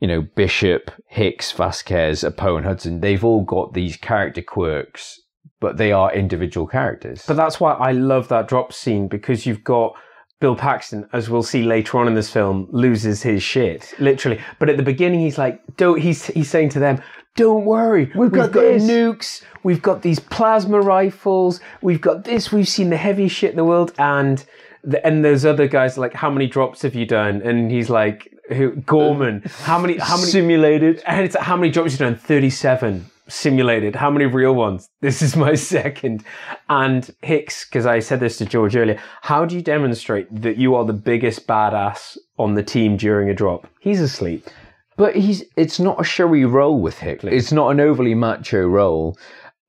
you know, Bishop, Hicks, Vasquez, Poe, and Hudson. They've all got these character quirks, but they are individual characters. But that's why I love that drop scene, because you've got Bill Paxton, as we'll see later on in this film, loses his shit, literally. But at the beginning, he's like, he's saying to them, don't worry, we've got nukes, we've got these plasma rifles, we've got this, we've seen the heaviest shit in the world, and those other guys are like, how many drops have you done? And he's like, Gorman, how many simulated? And it's like, how many drops have you done? 37 simulated. How many real ones? This is my second. And Hicks, because I said this to George earlier, how do you demonstrate that you are the biggest badass on the team during a drop? He's asleep. But it's not a showy role with Hicks. It's not an overly macho role,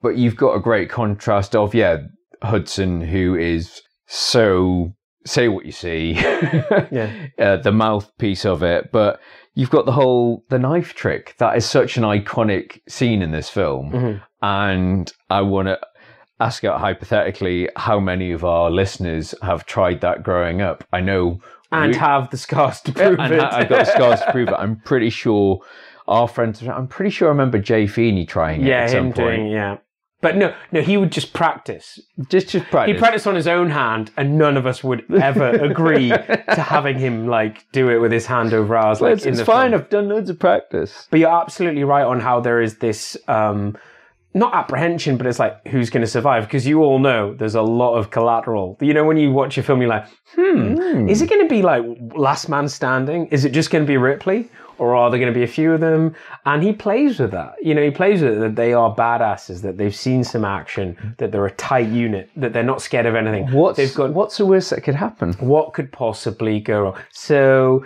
but you've got a great contrast of, Hudson, who is so say what you see, the mouthpiece of it, but you've got the knife trick. That is such an iconic scene in this film. And I want to ask out hypothetically how many of our listeners have tried that growing up. I know. And have the scars to prove it. I've got the scars to prove it. I'm pretty sure our friends, I remember Jay Feeney trying it at some point. But no, he would just practice. Just practice. He'd practice on his own hand, and none of us would ever agree to having him like do it with his hand over ours. Like, it's fine. Film. I've done loads of practice. But you're absolutely right on how there is this not apprehension, but it's like, who's going to survive? Because you all know there's a lot of collateral. You know, when you watch a film, you're like, is it going to be like Last Man Standing? Is it just going to be Ripley? Or are there going to be a few of them? And he plays with that. You know, he plays with it, that they are badasses, that they've seen some action, that they're a tight unit, that they're not scared of anything. What's the worst that could happen? What could possibly go wrong? So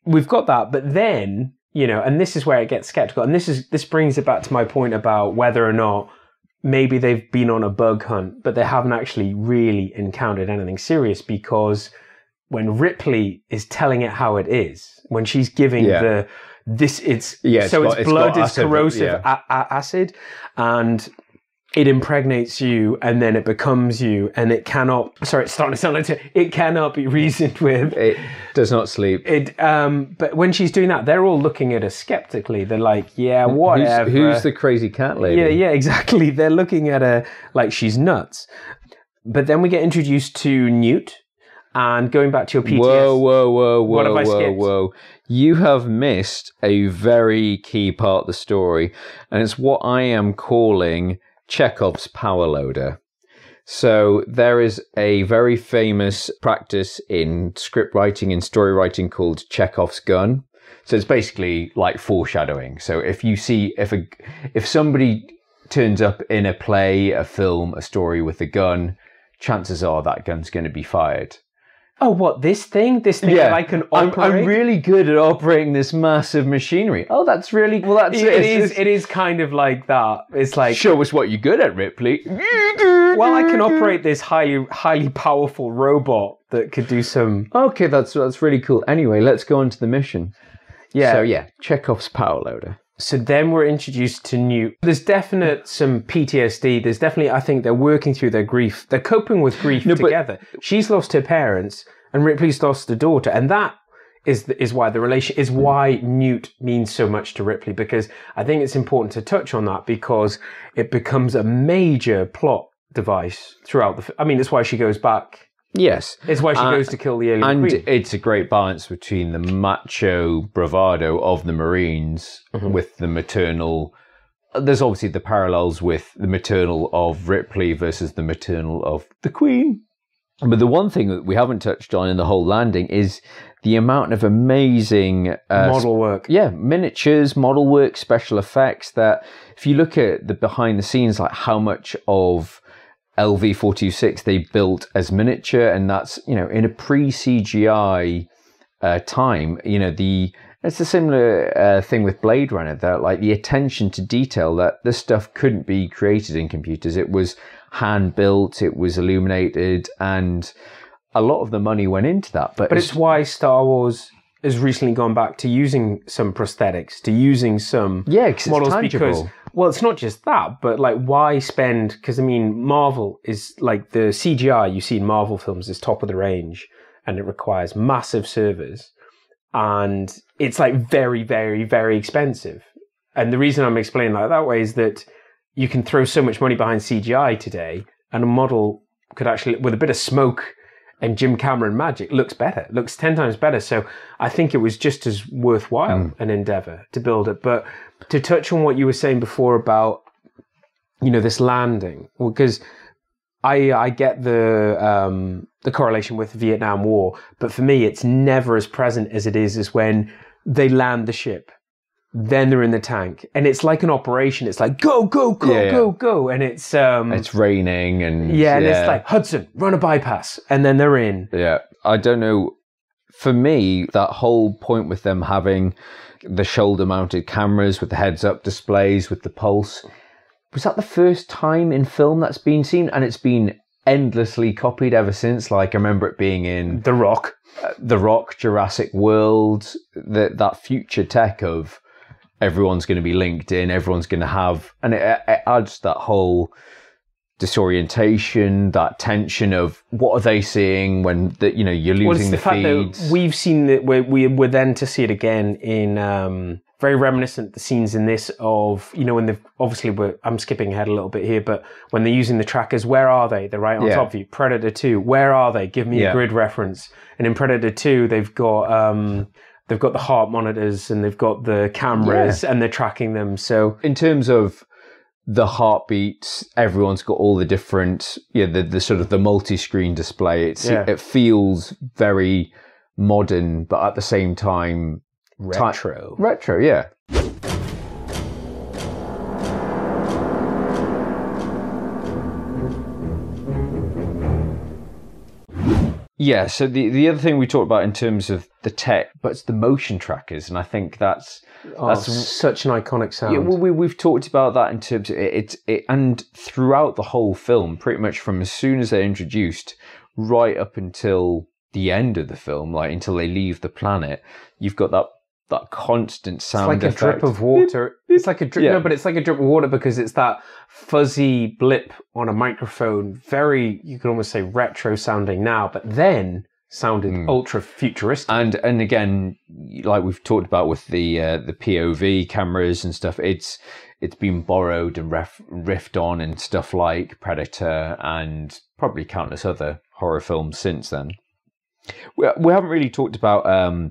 we've got that, but then, you know, and this is where it gets skeptical. And this brings it back to my point about whether or not maybe they've been on a bug hunt, but they haven't actually really encountered anything serious, because when Ripley is telling it how it is, when she's giving blood is corrosive acid, and it impregnates you, and then it becomes you, and it cannot. Sorry, it's starting to sound like it cannot be reasoned with. It does not sleep. But when she's doing that, they're all looking at her skeptically. They're like, "Yeah, whatever." Who's the crazy cat lady? Yeah, exactly. They're looking at her like she's nuts. But then we get introduced to Newt. And going back to your PTS... Whoa. What have I skipped? You have missed a very key part of the story, and it's what I am calling Chekhov's power loader. So there is a very famous practice in script writing and story writing called Chekhov's gun. So it's basically like foreshadowing. So if you see, if somebody turns up in a play, a film, a story with a gun, chances are that gun's going to be fired. Oh, what, this thing that I can operate? I'm really good at operating this massive machinery. Oh, that's really... Well, that's it. It is kind of like that. It's like... Show us what you're good at, Ripley. Well, I can operate this highly powerful robot that could do some... Okay, that's really cool. Anyway, let's go on to the mission. Yeah. So, Chekhov's power loader. So then we're introduced to Newt. There's definite some PTSD. There's definitely, I think they're working through their grief. They're coping with grief together. She's lost her parents and Ripley's lost a daughter. And that is why the relation is why Newt means so much to Ripley, because I think it's important to touch on that because it becomes a major plot device throughout that's why she goes back. Yes. It's why she goes to kill the alien queen. And it's a great balance between the macho bravado of the Marines with the maternal... There's obviously the parallels with the maternal of Ripley versus the maternal of the Queen. But the one thing that we haven't touched on in the whole landing is the amount of amazing... model work. Yeah, miniatures, model work, special effects that if you look at the behind the scenes, like how much of LV-426 they built as miniature, and that's, in a pre-CGI time, it's a similar thing with Blade Runner, that like the attention to detail, that this stuff couldn't be created in computers. It was hand built, it was illuminated, and a lot of the money went into that. But it's why Star Wars has recently gone back to using some prosthetics, to using some models, because it's not just that, but like why spend, because Marvel is like the CGI you see in Marvel films is top of the range and it requires massive servers and it's like very, very, very expensive. And the reason I'm explaining that way is that you can throw so much money behind CGI today and a model could actually, with a bit of smoke and Jim Cameron magic, looks 10 times better. So I think it was just as worthwhile an endeavor to build it. But to touch on what you were saying before about, this landing, because I get the correlation with the Vietnam War, but for me, it's never as present as it is when they land the ship. Then they're in the tank, and it's like an operation. It's like go, go, and it's raining, and and it's like Hudson, run a bypass, and then they're in. Yeah, I don't know. For me, that whole point with them having the shoulder-mounted cameras with the heads-up displays with the pulse, was that the first time in film that's been seen, and it's been endlessly copied ever since. Like I remember it being in The Rock, Jurassic World, that future tech of everyone's going to be linked in, everyone's going to have, and it adds that whole disorientation, that tension of what are they seeing when you're losing the feeds. Fact that we've seen that we're then to see it again in very reminiscent the scenes in this of when they've obviously I'm skipping ahead a little bit here, but when they're using the trackers, where are they? They're right on top of you. Predator 2, where are they? Give me a grid reference. And in Predator 2, they've got the heart monitors and they've got the cameras and they're tracking them. So in terms of the heartbeats, everyone's got all the different, the sort of the multi-screen display. It feels very modern, but at the same time, retro, yeah. Yeah, so the other thing we talked about in terms of the tech, but it's the motion trackers, and I think that's such an iconic sound. Yeah, well, we've talked about that in terms of it, and throughout the whole film, pretty much from as soon as they're introduced, right up until the end of the film, like until they leave the planet, you've got that constant sound. It's like a drip of water. It's like a drip, but it's like a drip of water because it's that fuzzy blip on a microphone. Very, you could almost say retro sounding now, but then sounded ultra futuristic. And again, like we've talked about with the POV cameras and stuff, it's been borrowed and riffed on in stuff like Predator and probably countless other horror films since then. We haven't really talked about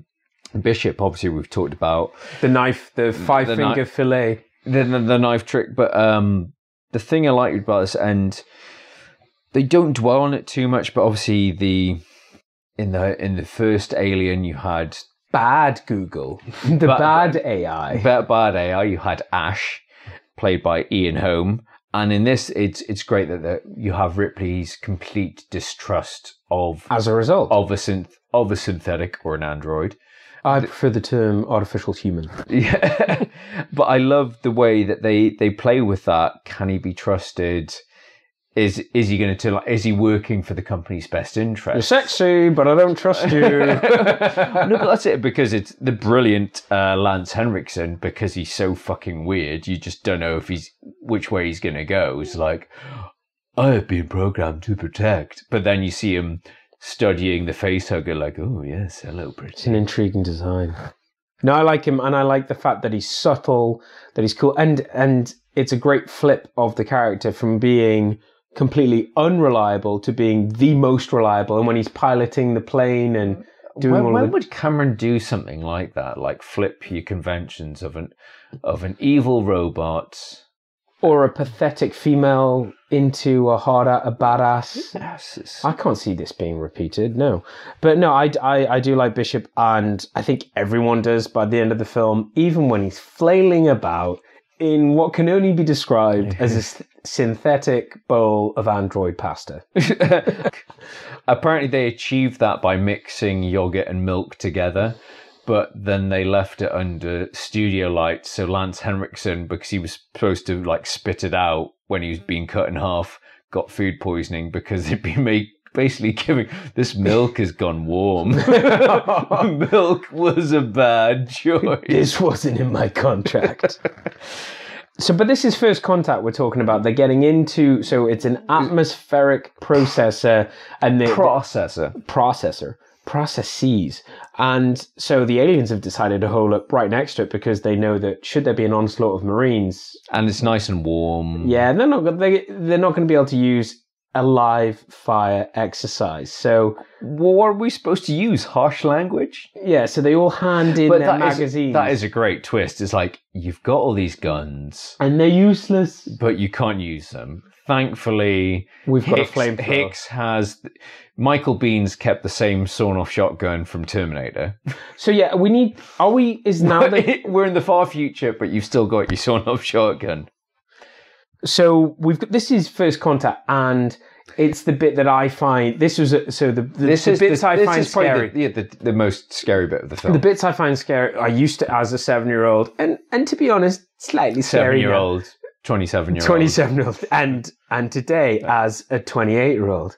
Bishop. Obviously, we've talked about the knife, the five-finger fillet, the knife trick. But the thing I liked about this, and they don't dwell on it too much, but obviously in the first Alien, you had bad Google, bad AI. Bad AI. You had Ash, played by Ian Holm, and in this, it's great that you have Ripley's complete distrust of, as a result, of a synthetic or an android. I prefer the term artificial human. Yeah, but I love the way that they play with that. Can he be trusted? Is he going to turn? Is he working for the company's best interest? You're sexy, but I don't trust you. No, but that's it, because it's the brilliant Lance Henriksen, because he's so fucking weird. You just don't know which way he's going to go. It's like, I have been programmed to protect, but then you see him studying the facehugger, like, oh yes, hello, pretty. It's an intriguing design. No, I like him, and I like the fact that he's subtle, that he's cool, and it's a great flip of the character from being completely unreliable to being the most reliable. And when he's piloting the plane and doing when would Cameron do something like that, like flip your conventions of an evil robot or a pathetic female into a badass? Yes, I can't see this being repeated. No, but no, I do like Bishop, and I think everyone does by the end of the film, even when he's flailing about in what can only be described as a synthetic bowl of android pasta. Apparently they achieved that by mixing yogurt and milk together, but then they left it under studio lights, so Lance Henriksen, because he was supposed to like spit it out when he was being cut in half, got food poisoning because it'd been basically giving, this milk has gone warm. Milk was a bad choice. This wasn't in my contract. So, but this is First Contact we're talking about. They're getting into, so it's an atmospheric processor and processes. And so the aliens have decided to hole up right next to it because they know that should there be an onslaught of Marines, and it's nice and warm. Yeah, they're not going to be able to use a live fire exercise. So what are we supposed to use? Harsh language? Yeah, so they all hand in their magazines. That is a great twist. It's like, you've got all these guns. And they're useless. But you can't use them. Thankfully, we've got a flamethrower. Hicks has... Michael Bean's kept the same sawn-off shotgun from Terminator. So yeah, we're in the far future, but you've still got your sawn-off shotgun. So this is First Contact, and it's the bit that I find the most scary bit of the film. The bits I find scary, I used to as a 7-year-old, and to be honest, slightly scary. 7-year-old, 27-year-old, and today as a 28-year-old.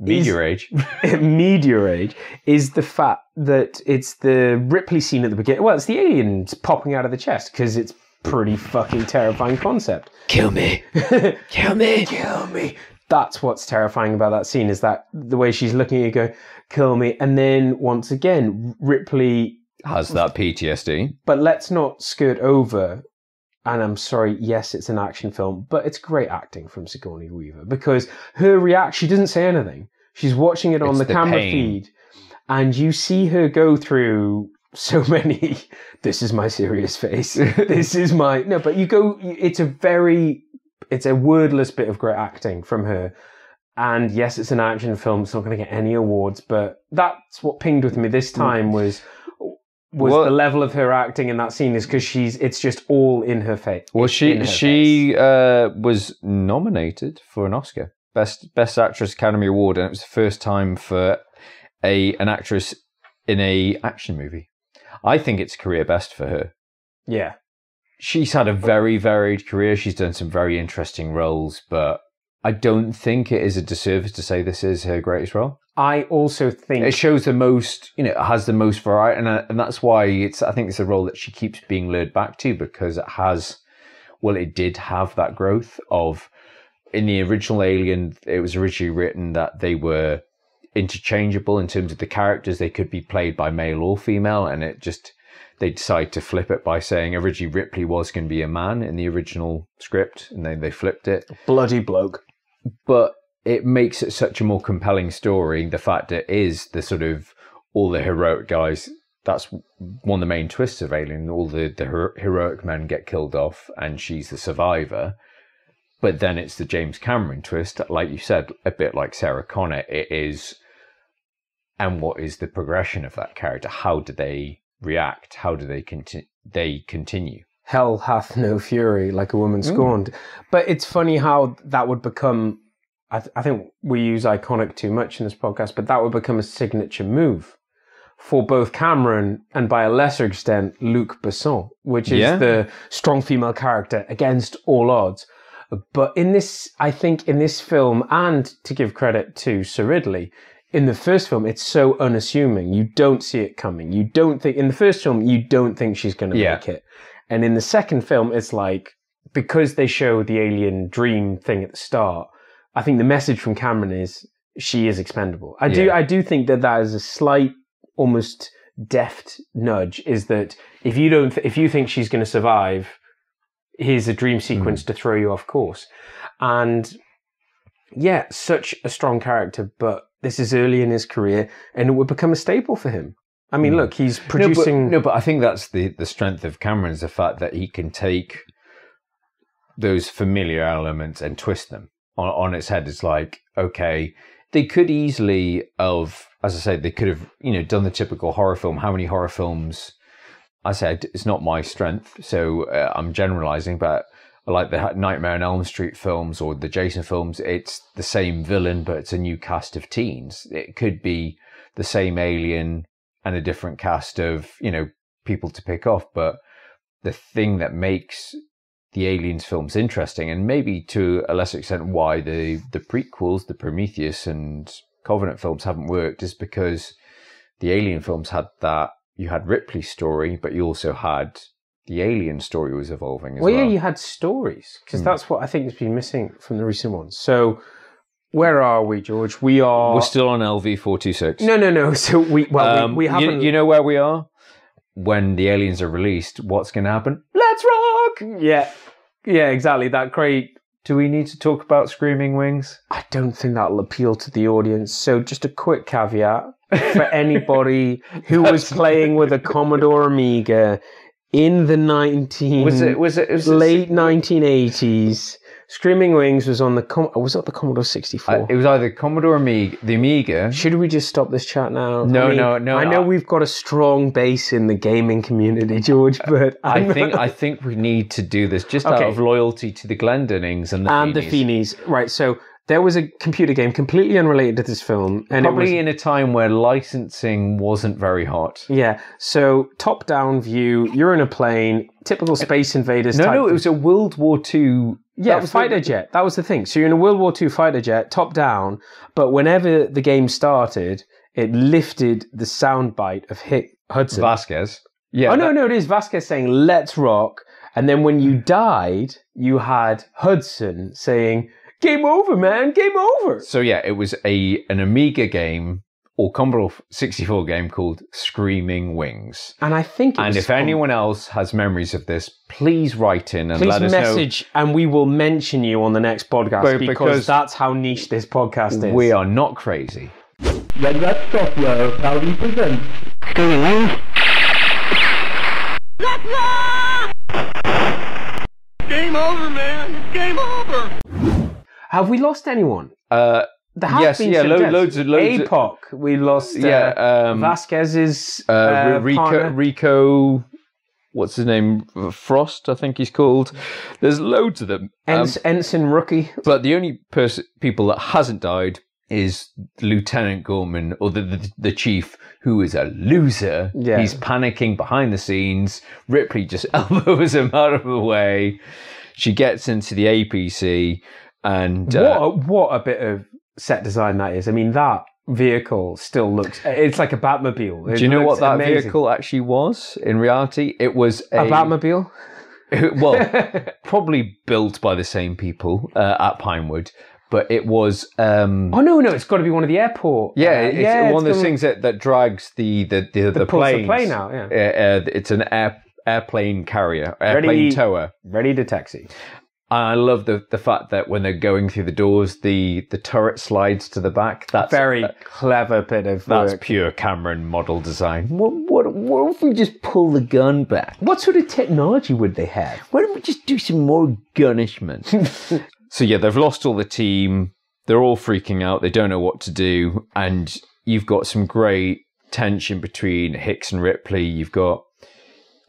Meteor age. Meteor age is the fact that it's the Ripley scene at the beginning. Well, it's the aliens popping out of the chest, because it's pretty fucking terrifying concept. Kill me. Kill me. Kill me. That's what's terrifying about that scene, is that the way she's looking at you going, kill me. And then once again, Ripley has that PTSD. But let's not skirt over, and I'm sorry, yes, it's an action film, but it's great acting from Sigourney Weaver, because her reaction, she doesn't say anything. She's watching it on the camera feed, and you see her go through so many, this is my serious face. This is my... No, but it's a wordless bit of great acting from her. And yes, it's an action film. It's not going to get any awards, but that's what pinged with me this time was the level of her acting in that scene, is because it's just all in her face. Well, she was nominated for an Oscar. Best Actress Academy Award, and it was the first time for an actress in a action movie. I think it's career best for her. Yeah. She's had a very varied career. She's done some very interesting roles, but I don't think it is a disservice to say this is her greatest role. I also think... It shows the most, it has the most variety, and that's why I think it's a role that she keeps being lured back to, because it did have that growth of... In the original Alien, it was originally written that they were interchangeable in terms of the characters. They could be played by male or female, and they decided to flip it by saying originally Ripley was going to be a man in the original script, and then they flipped it. Bloody bloke. But it makes it such a more compelling story, the fact that it is the sort of all the heroic guys. That's one of the main twists of Alien. All the heroic men get killed off, and she's the survivor. But then it's the James Cameron twist, like you said, a bit like Sarah Connor. It is, and what is the progression of that character? How do they react? How do they continue? Hell hath no fury, like a woman scorned. But it's funny how that would become, I think we use iconic too much in this podcast, but that would become a signature move for both Cameron and, by a lesser extent, Luc Besson, which is the strong female character against all odds. But I think in this film, and to give credit to Sir Ridley, in the first film, it's so unassuming. You don't see it coming. You don't think, in the first film, you don't think she's going to make it. And in the second film, it's like, because they show the alien dream thing at the start, I think the message from Cameron is she is expendable. I do think that is a slight, almost deft nudge, is that if you think she's going to survive, here's a dream sequence to throw you off course. And yeah, such a strong character, but this is early in his career, and it would become a staple for him. I mean, look, he's producing... No, but I think that's the strength of Cameron, is the fact that he can take those familiar elements and twist them on its head. It's like, okay, they could easily have, as I say, they could have, done the typical horror film. How many horror films... I said it's not my strength, so I'm generalizing, but I like the Nightmare on Elm Street films or the Jason films. It's the same villain, but it's a new cast of teens. It could be the same alien and a different cast of, people to pick off. But the thing that makes the Aliens films interesting, and maybe to a lesser extent why the prequels, the Prometheus and Covenant films haven't worked, is because the Alien films had that. You had Ripley's story, but you also had the Alien story was evolving as well. Well, yeah, you had stories, because that's what I think has been missing from the recent ones. So, where are we, George? We're still on LV-426. No. So we haven't. You know where we are? When the aliens are released, what's going to happen? Let's rock! Yeah, exactly. That great. Do we need to talk about Screaming Wings? I don't think that'll appeal to the audience. So just a quick caveat for anybody who was playing with a Commodore Amiga in the late 1980s. Screaming Wings was on was it the Commodore 64? It was either Commodore Amiga, the Amiga. Should we just stop this chat now? No. I know we've got a strong base in the gaming community, George, but I think we need to do this just out of loyalty to the Glendonings and the Feenies. Right, so there was a computer game completely unrelated to this film. And probably in a time where licensing wasn't very hot. Yeah, so top-down view, you're in a plane, typical Space Invaders type. No, it was a World War II... Yeah, fighter jet. That was the thing. So you're in a World War II fighter jet, top-down, but whenever the game started, it lifted the soundbite of Hudson. Vasquez. Yeah. Oh, no, it is Vasquez saying, let's rock. And then when you died, you had Hudson saying... Game over, man. Game over. So yeah, it was an Amiga game or Commodore 64 game called Screaming Wings. And I think if anyone else has memories of this, please write in and let us know. Please message and we will mention you on the next podcast because that's how niche this podcast is. We are not crazy. When that software proudly presents Screaming Wings. Let's rock! Game over, man. It's game over. Have we lost anyone? Loads of APOC. We lost Vasquez's Rico. What's his name? Frost, I think he's called. There's loads of them. Ensign Rookie. But the only people that hasn't died is Lieutenant Gorman, or the chief, who is a loser. Yeah. He's panicking behind the scenes. Ripley just elbows him out of the way. She gets into the APC. And what a bit of set design that is. I mean, that vehicle still looks... It's like a Batmobile. Do you know what that vehicle actually was in reality? It was a Batmobile? Well, probably built by the same people at Pinewood. But it was... Oh, no, it's got to be one of the airport... Yeah, it's one of those things that drags the planes. The plane out, yeah. It's an airplane carrier, airplane tower. Ready to taxi. I love the fact that when they're going through the doors, the turret slides to the back. That's very clever bit of work. That's pure Cameron model design. What if we just pull the gun back? What sort of technology would they have? Why don't we just do some more gunishment? So yeah, they've lost all the team. They're all freaking out. They don't know what to do. And you've got some great tension between Hicks and Ripley. You've got...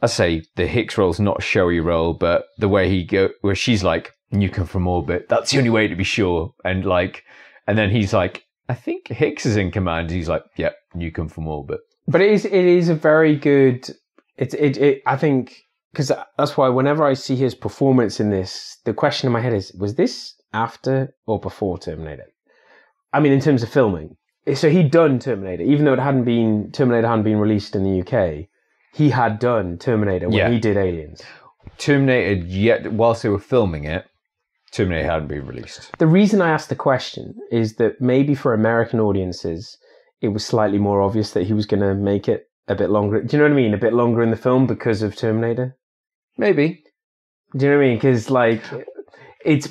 I say the Hicks role's not a showy role, but the way where she's like, nuke him from orbit, that's the only way to be sure. And then he's like, I think Hicks is in command. He's like, yep, nuke him from orbit. But it is a very good, I think because that's why whenever I see his performance in this, the question in my head is, was this after or before Terminator? I mean, in terms of filming. So he'd done Terminator, even though Terminator hadn't been released in the UK. He had done Terminator when he did Aliens. Terminator, yet whilst they were filming it, Terminator hadn't been released. The reason I asked the question is that maybe for American audiences, it was slightly more obvious that he was going to make it a bit longer. Do you know what I mean? A bit longer in the film because of Terminator? Maybe. Do you know what I mean? Because, like, it's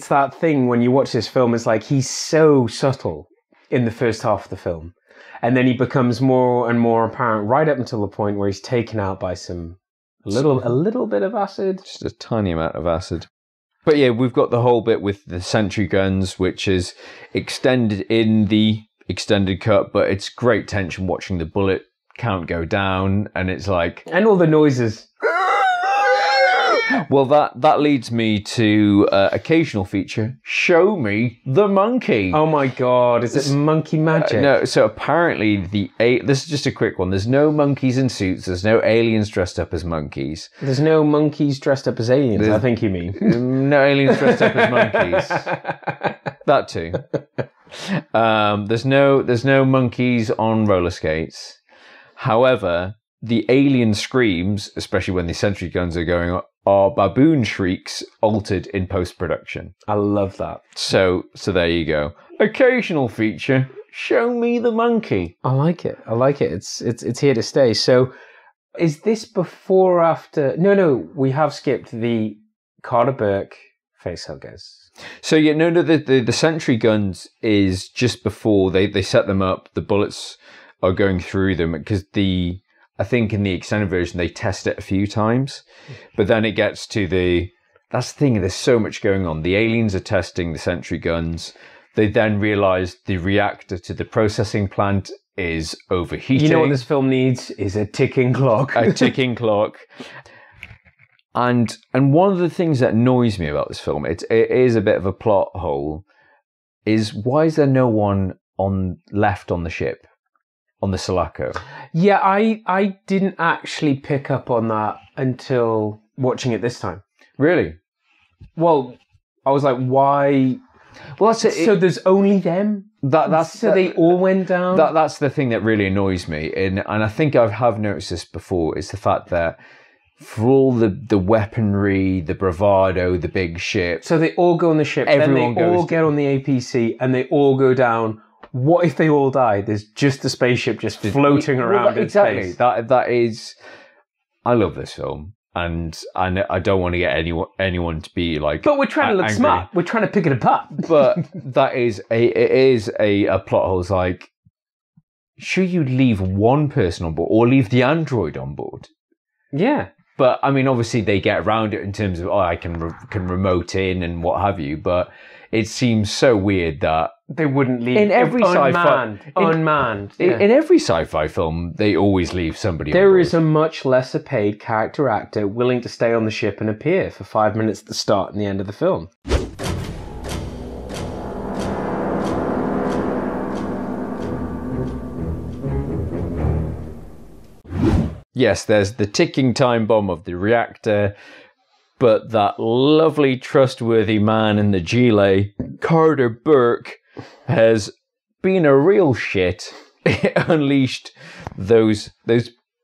that thing when you watch this film, it's like he's so subtle in the first half of the film. And then he becomes more and more apparent right up until the point where he's taken out by a little bit of acid. Just a tiny amount of acid. But yeah, we've got the whole bit with the sentry guns, which is extended in the extended cut, but it's great tension watching the bullet count go down, and it's like... And all the noises. Well, that leads me to occasional feature, Show Me the Monkey. Oh my god, is it monkey magic? No, so apparently this is just a quick one. There's no monkeys in suits. There's no aliens dressed up as monkeys. There's no monkeys dressed up as aliens, I think you mean. No aliens dressed up as monkeys. That too. There's no monkeys on roller skates. However, the alien screams, especially when the sentry guns are going up, are baboon shrieks altered in post-production. I love that. So there you go. Occasional feature, Show Me the Monkey. I like it. It's here to stay. So is this before or after? No, we have skipped the Carter Burke facehuggers. So yeah, no, the sentry guns is just before they set them up. The bullets are going through them because I think in the extended version, they test it a few times, but then it gets to that's the thing, there's so much going on. The aliens are testing the sentry guns. They then realize the reactor to the processing plant is overheating. You know what this film needs is a ticking clock. A ticking clock. And one of the things that annoys me about this film, it is a bit of a plot hole, is why is there no one left on the ship? On the Sulaco. Yeah, I didn't actually pick up on that until watching it this time. Really? Well, I was like, why? Well, that's it. So there's only them? They all went down? That's the thing that really annoys me. And I think I have noticed this before, is the fact that for all the weaponry, the bravado, the big ship. So they all go on the ship, everyone then they all get on the APC and they all go down. What if they all die? There's just the spaceship just floating around in space. That is... I love this film. And I don't want to get anyone to be like... But we're trying to look smart. We're trying to pick it apart. But it is a plot hole. It's like, should you leave one person on board or leave the android on board? Yeah. But, I mean, obviously they get around it in terms of, I can remote in and what have you. But it seems so weird that... They wouldn't leave in every unmanned. Yeah. In every sci-fi film, they always leave somebody. There is a much lesser paid character actor willing to stay on the ship and appear for 5 minutes at the start and the end of the film. Yes, there's the ticking time bomb of the reactor, but that lovely, trustworthy man in the gilet, Carter Burke, has been a real shit. Unleashed those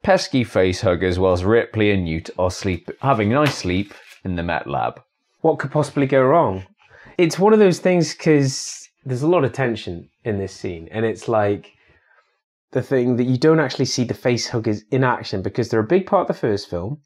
pesky facehuggers whilst Ripley and Newt are having a nice sleep in the Met Lab. What could possibly go wrong? It's one of those things because there's a lot of tension in this scene, and it's like the thing that you don't actually see the facehuggers in action because they're a big part of the first film,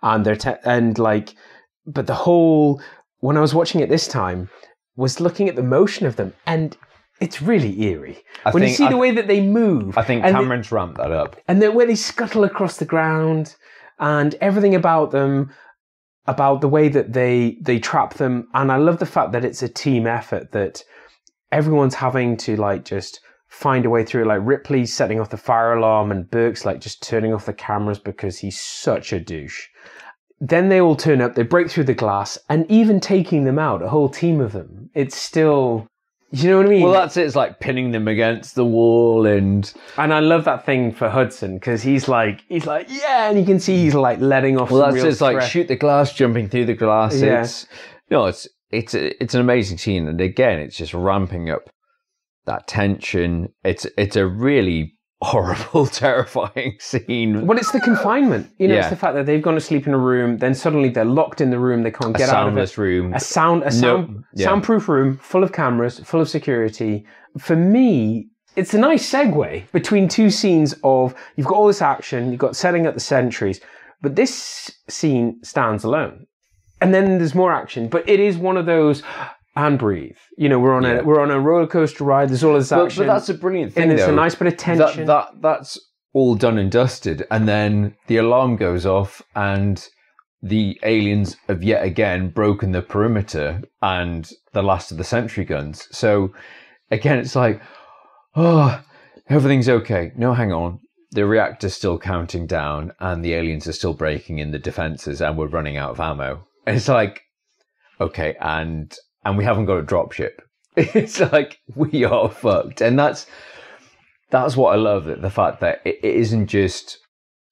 and but the whole, when I was watching it this time, was looking at the motion of them, and it's really eerie. When you see the way that they move. I think Cameron's ramped that up. And the way they scuttle across the ground, and everything about them, about the way that they trap them. And I love the fact that it's a team effort, that everyone's having to just find a way through. Like Ripley's setting off the fire alarm, and Burke's just turning off the cameras because he's such a douche. Then they all turn up, they break through the glass, and even taking them out, a whole team of them, it's still... You know what I mean? Well, that's it. It's like pinning them against the wall, and I love that thing for Hudson because he's like, yeah, and you can see he's like letting off. Well, some that's real it's like stress. shoot the glass, jumping through the glass. Yeah. It's an amazing scene, and again, it's just ramping up that tension. It's a really horrible, terrifying scene. Well, it's the confinement. You know, Yeah. it's the fact that they've gone to sleep in a room, then suddenly they're locked in the room, they can't get out of it. Soundless room. Soundproof room, full of cameras, full of security. For me, it's a nice segue between two scenes of, you've got all this action, you've got setting up the sentries, but this scene stands alone. And then there's more action, but it is one of those, and breathe. You know, we're on a roller coaster ride. There's all this action. But that's a brilliant thing. And it's though. a nice bit of tension. That's all done and dusted, and then the alarm goes off, and the aliens have yet again broken the perimeter and the last of the sentry guns. So again, it's like, oh, everything's okay. No, hang on. The reactor's still counting down, and the aliens are still breaking in the defenses, and we're running out of ammo. And it's like, okay, and we haven't got a dropship. It's like, we are fucked. And that's what I love, the fact that it isn't just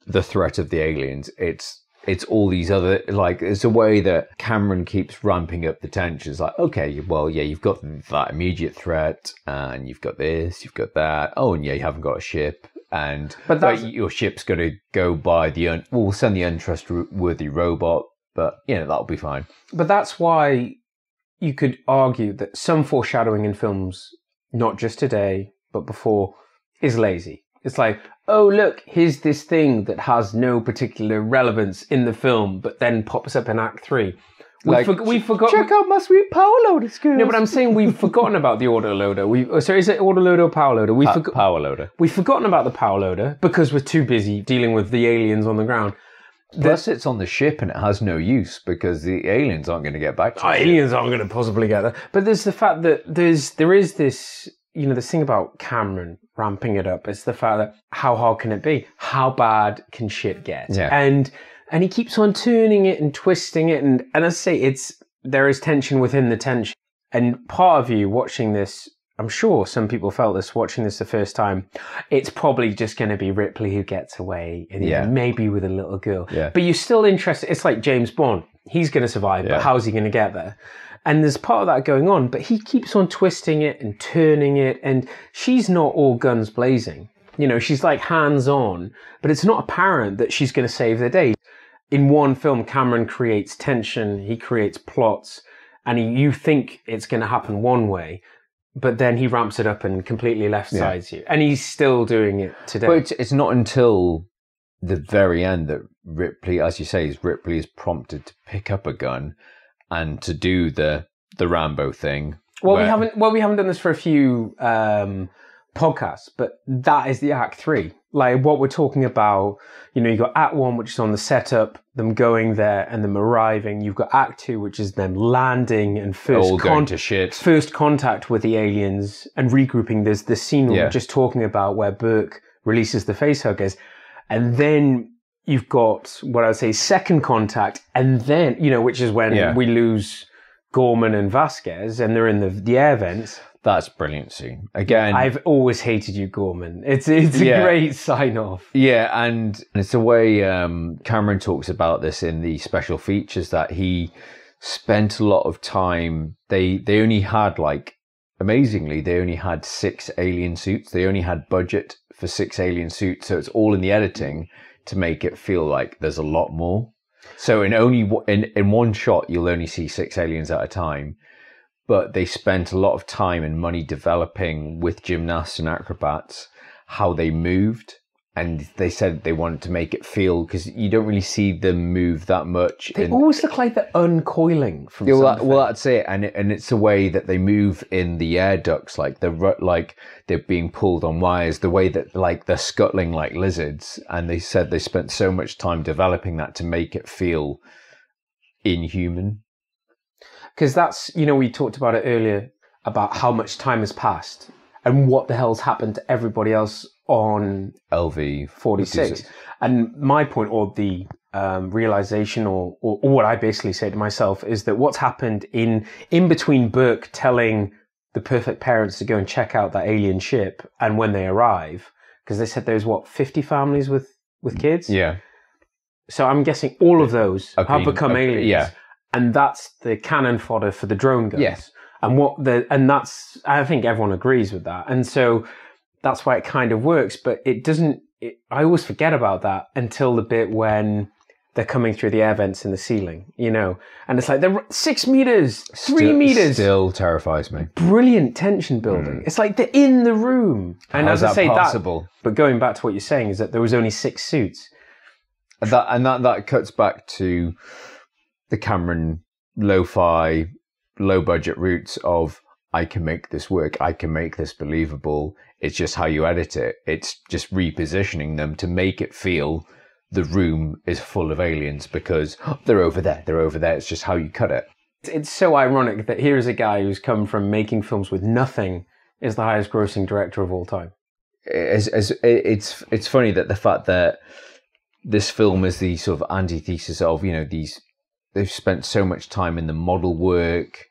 the threat of the aliens. It's all these other, like, it's a way that Cameron keeps ramping up the tensions. Like, okay, well, yeah, you've got that immediate threat, and you've got this, you've got that. Oh, and yeah, you haven't got a ship. But your ship's going to go by we'll send the untrustworthy robot, but, that'll be fine. But that's why you could argue that some foreshadowing in films, not just today, but before, is lazy. It's like, oh, look, here's this thing that has no particular relevance in the film, but then pops up in Act 3. We've forgotten. Check out my sweet power loader skills. No, but I'm saying we've forgotten about the autoloader. So is it autoloader or power loader? Power loader. We've forgotten about the power loader because we're too busy dealing with the aliens on the ground. Plus, it's on the ship and it has no use because the aliens aren't going to get back to it. Aliens aren't going to possibly get there. But there's the fact that there is this, this thing about Cameron ramping it up. It's the fact that how hard can it be? How bad can shit get? Yeah. And he keeps on turning it and twisting it. And as I say, there is tension within the tension. And part of you watching this, I'm sure some people felt this watching this the first time. It's probably just going to be Ripley who gets away, and maybe with a little girl. Yeah. But you're still interested. It's like James Bond. He's going to survive, but how's he going to get there? And there's part of that going on, but he keeps on twisting it and turning it, and she's not all guns blazing. She's like hands-on, but it's not apparent that she's going to save the day. In one film, Cameron creates tension, he creates plots, and you think it's going to happen one way, but then he ramps it up and completely left sides you. And he's still doing it today. But it's not until the very end that Ripley, as you say, Ripley is prompted to pick up a gun and to do the Rambo thing. Well, we haven't done this for a few podcasts, but that is the Act 3. Like what we're talking about, you've got Act 1, which is on the setup, them going there and them arriving. You've got Act 2, which is them landing and all going to shit. First contact with the aliens and regrouping. There's this scene we were just talking about where Burke releases the facehuggers. And then you've got what I would say second contact. And then, which is when we lose Gorman and Vasquez and they're in the air vents. That's a brilliant scene. Again, I've always hated you, Gorman. It's a great sign-off. Yeah, and it's the way Cameron talks about this in the special features that he spent a lot of time. They only had amazingly, they only had 6 alien suits. They only had budget for 6 alien suits, so it's all in the editing to make it feel like there's a lot more. So in one shot, you'll only see 6 aliens at a time. But they spent a lot of time and money developing with gymnasts and acrobats how they moved. And they said they wanted to make it feel, because you don't really see them move that much. They always look like they're uncoiling from something. Well, that's it. And it's the way that they move in the air ducts, like they're being pulled on wires, the way that they're scuttling like lizards. And they said they spent so much time developing that to make it feel inhuman. Because that's, we talked about it earlier, about how much time has passed and what the hell's happened to everybody else on LV-46. And my point, or the realization, or what I basically say to myself, is that what's happened in between Burke telling the perfect parents to go and check out that alien ship. And when they arrive, because they said there's 50 families with kids? Yeah. So I'm guessing all of those have become aliens. Yeah. And that's the cannon fodder for the drone guns. Yes. And that's, I think everyone agrees with that. And so that's why it kind of works, but it doesn't, I always forget about that until the bit when they're coming through the air vents in the ceiling, and it's like they're 6 meters, 3 meters. Still terrifies me. Brilliant tension building. It's like they're in the room. And How's as I say, possible? But going back to what you're saying is that there was only 6 suits. That cuts back to the Cameron lo-fi, low-budget roots of, I can make this work, I can make this believable. It's just how you edit it. It's just repositioning them to make it feel the room is full of aliens because they're over there. It's just how you cut it. It's so ironic that here is a guy who's come from making films with nothing is the highest grossing director of all time. It's funny that the fact that this film is the sort of antithesis of, they've spent so much time in the model work,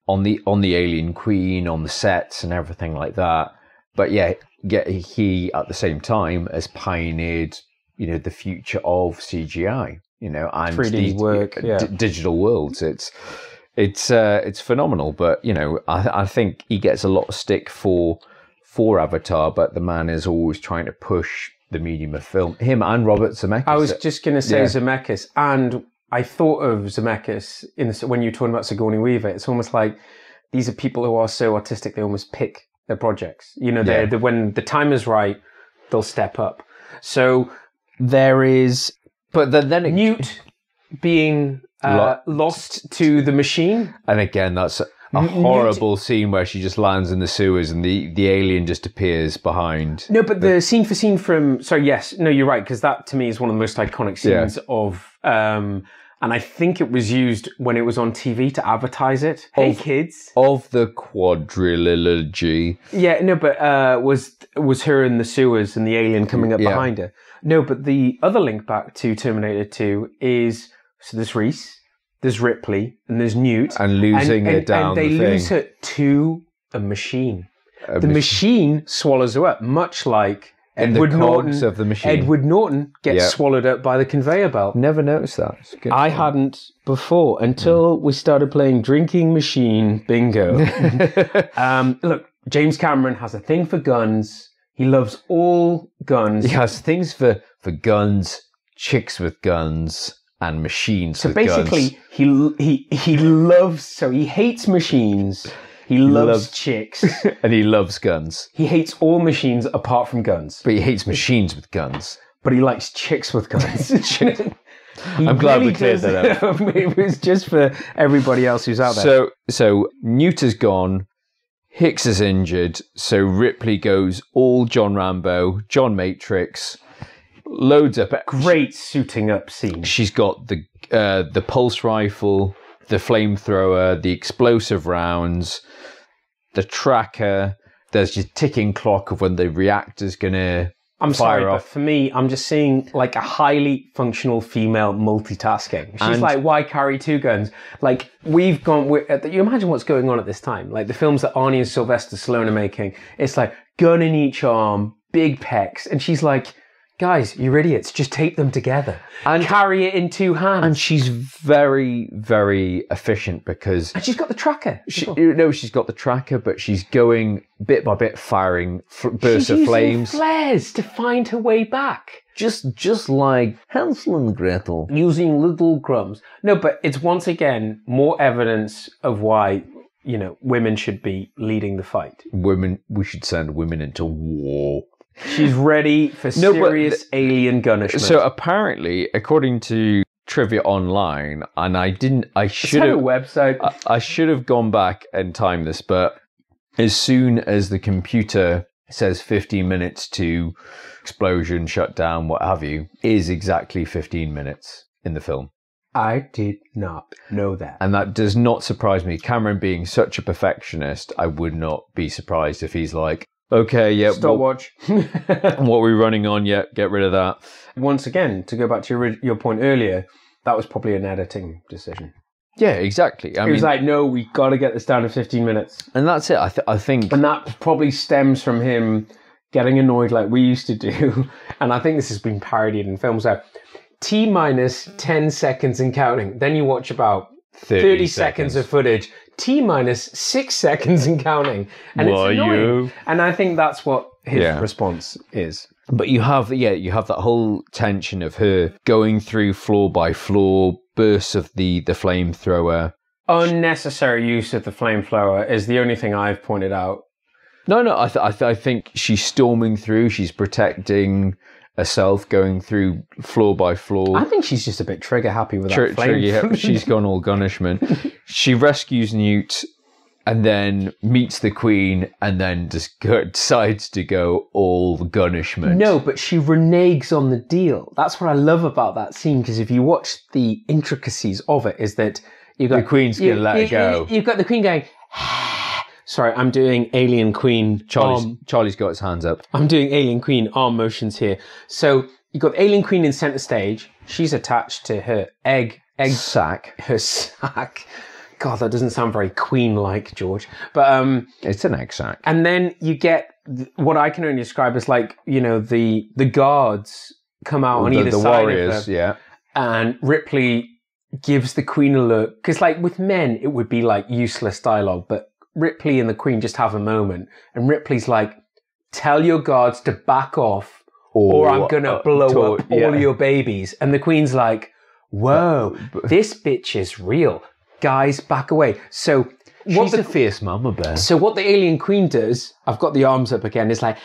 on the Alien Queen, on the sets and everything like that. But yet he, at the same time, has pioneered, the future of CGI, and 3D work, digital worlds. It's phenomenal. But, I think he gets a lot of stick for Avatar, but the man is always trying to push the medium of film. Him and Robert Zemeckis. I was just going to say Zemeckis, and I thought of Zemeckis when you were talking about Sigourney Weaver. It's almost like these are people who are so artistic they almost pick their projects. When the time is right, they'll step up. So there is, but then Newt being lost to the machine, and again that's a horrible scene where she just lands in the sewers and the alien just appears behind. No, but the scene for scene from... Sorry, yes. No, you're right, because that, to me, is one of the most iconic scenes of... and I think it was used when it was on TV to advertise it. Hey, kids. Of the quadrilogy. Yeah, no, but was her in the sewers and the alien coming up behind her. No, but the other link back to Terminator 2 is... So there's Reese... There's Ripley and there's Newt. And losing her down and they the thing. lose her to a machine. The machine swallows her up, much like Edward Norton. Of the machine. Edward Norton gets swallowed up by the conveyor belt. Never noticed that. I hadn't before until we started playing Drinking Machine Bingo. Look, James Cameron has a thing for guns. He loves all guns. He has things for guns, chicks with guns, and machines with guns. So basically, he loves... So he hates machines. He loves chicks. And he loves guns. He hates all machines apart from guns. But he hates machines with guns. But he likes chicks with guns. I'm glad we cleared that up. It was just for everybody else who's out there. So Newt is gone. Hicks is injured. So Ripley goes all John Rambo, John Matrix... Loads up. Great suiting up scene. She's got the pulse rifle, the flamethrower, the explosive rounds, the tracker. There's just ticking clock of when the reactor's gonna fire off. But for me, I'm just seeing like a highly functional female multitasking. She's like, why carry 2 guns? Like we've gone. You imagine what's going on at this time. Like the films that Arnie and Sylvester Stallone are making. It's like gun in each arm, big pecs, and she's like, guys, you're idiots. Just tape them together and carry it in 2 hands. And she's very, very efficient because... And she's got the tracker. She's got the tracker, but she's going bit by bit firing bursts of flames. She's using flares to find her way back. Just like Hansel and Gretel. Using little crumbs. No, but it's once again more evidence of why, women should be leading the fight. We should send women into war. She's ready for serious alien gunnishment. So apparently, according to Trivia Online, and I should have a website. I should have gone back and timed this, but as soon as the computer says 15 minutes to explosion, shut down, what have you, is exactly 15 minutes in the film. I did not know that. And that does not surprise me. Cameron being such a perfectionist, I would not be surprised if he's like, okay, yeah. Stopwatch. What we're running on, yeah, get rid of that. Once again, to go back to your point earlier, that was probably an editing decision. Yeah, exactly. He was like, no, we got to get this down to 15 minutes. And that's it. I think... And that probably stems from him getting annoyed like we used to do. And I think this has been parodied in films. So T minus 10 seconds and counting. Then you watch about 30 seconds of footage. T minus 6 seconds and counting. And it's annoying. And I think that's what his response is. But you have that whole tension of her going through floor by floor, bursts of the flamethrower. Unnecessary use of the flamethrower is the only thing I've pointed out. No, I think she's storming through. She's protecting herself, going through floor by floor. I think she's just a bit trigger happy with that flame. She's gone all Gunnishman. She rescues Newt and then meets the Queen and then just decides to go all Gunnishman. No, but she reneges on the deal. That's what I love about that scene, because if you watch the intricacies of it, is that you've got... The Queen's going to let it go. You've got the Queen going... Sorry, I'm doing Alien Queen... Charlie's got his hands up. I'm doing Alien Queen arm motions here. So you've got Alien Queen in centre stage. She's attached to her egg sack. Her sack. God, that doesn't sound very Queen-like, George. But it's an egg sack. And then you get what I can only describe as the guards come out on either side warriors, of her. And Ripley gives the Queen a look. Because with men, it would be useless dialogue. But Ripley and the Queen just have a moment. And Ripley's like, tell your guards to back off or I'm going to blow up all your babies. And the Queen's like, whoa, this bitch is real. Guys, back away. So she's a fierce mama bear. So what the Alien Queen does, I've got the arms up again, is like,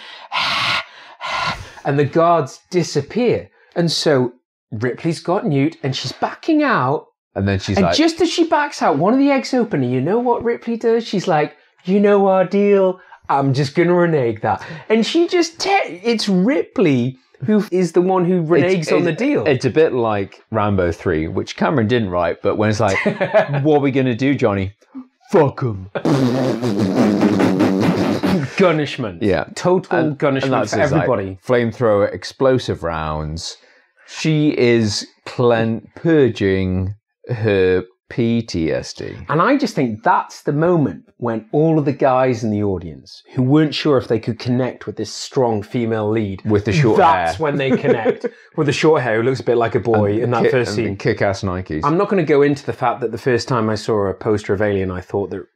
and the guards disappear. And so Ripley's got Newt and she's backing out. And then she's and just as she backs out, one of the eggs open. And you know what Ripley does? She's like, you know our deal. I'm just going to renege that. And she just, it's Ripley who is the one who reneges on the deal. It's a bit like Rambo 3, which Cameron didn't write, but when it's like, what are we going to do, Johnny? Fuck them. Gunnishment. Yeah. Total gunnishment for everybody. Flamethrower, explosive rounds. She is purging her PTSD. And I just think that's the moment when all of the guys in the audience who weren't sure if they could connect with this strong female lead with the short hair. That's when they connect with the short hair who looks a bit like a boy in that first scene. Kick-ass Nikes. I'm not going to go into the fact that the first time I saw a poster of Alien, I thought that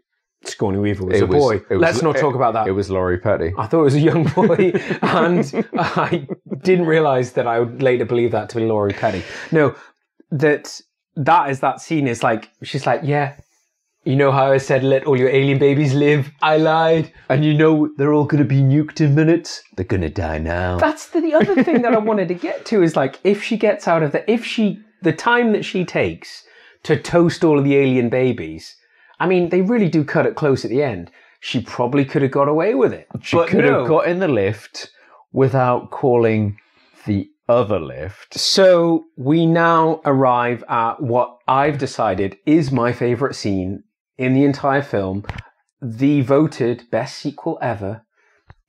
Sigourney Weaver was a boy. Let's not talk about that. It was Laurie Petty. I thought it was a young boy, and I didn't realise that I would later believe that to be Laurie Petty. No, that is that scene. Is like, she's like, yeah, you know how I said let all your alien babies live? I lied. And you know they're all going to be nuked in minutes? They're going to die now. That's the other thing that I wanted to get to, is like, if she gets out of the time that she takes to toast all of the alien babies, I mean, they really do cut it close at the end. She probably could have got away with it. She could have got in the lift without calling the other lift. So we now arrive at what I've decided is my favourite scene in the entire film. The voted best sequel ever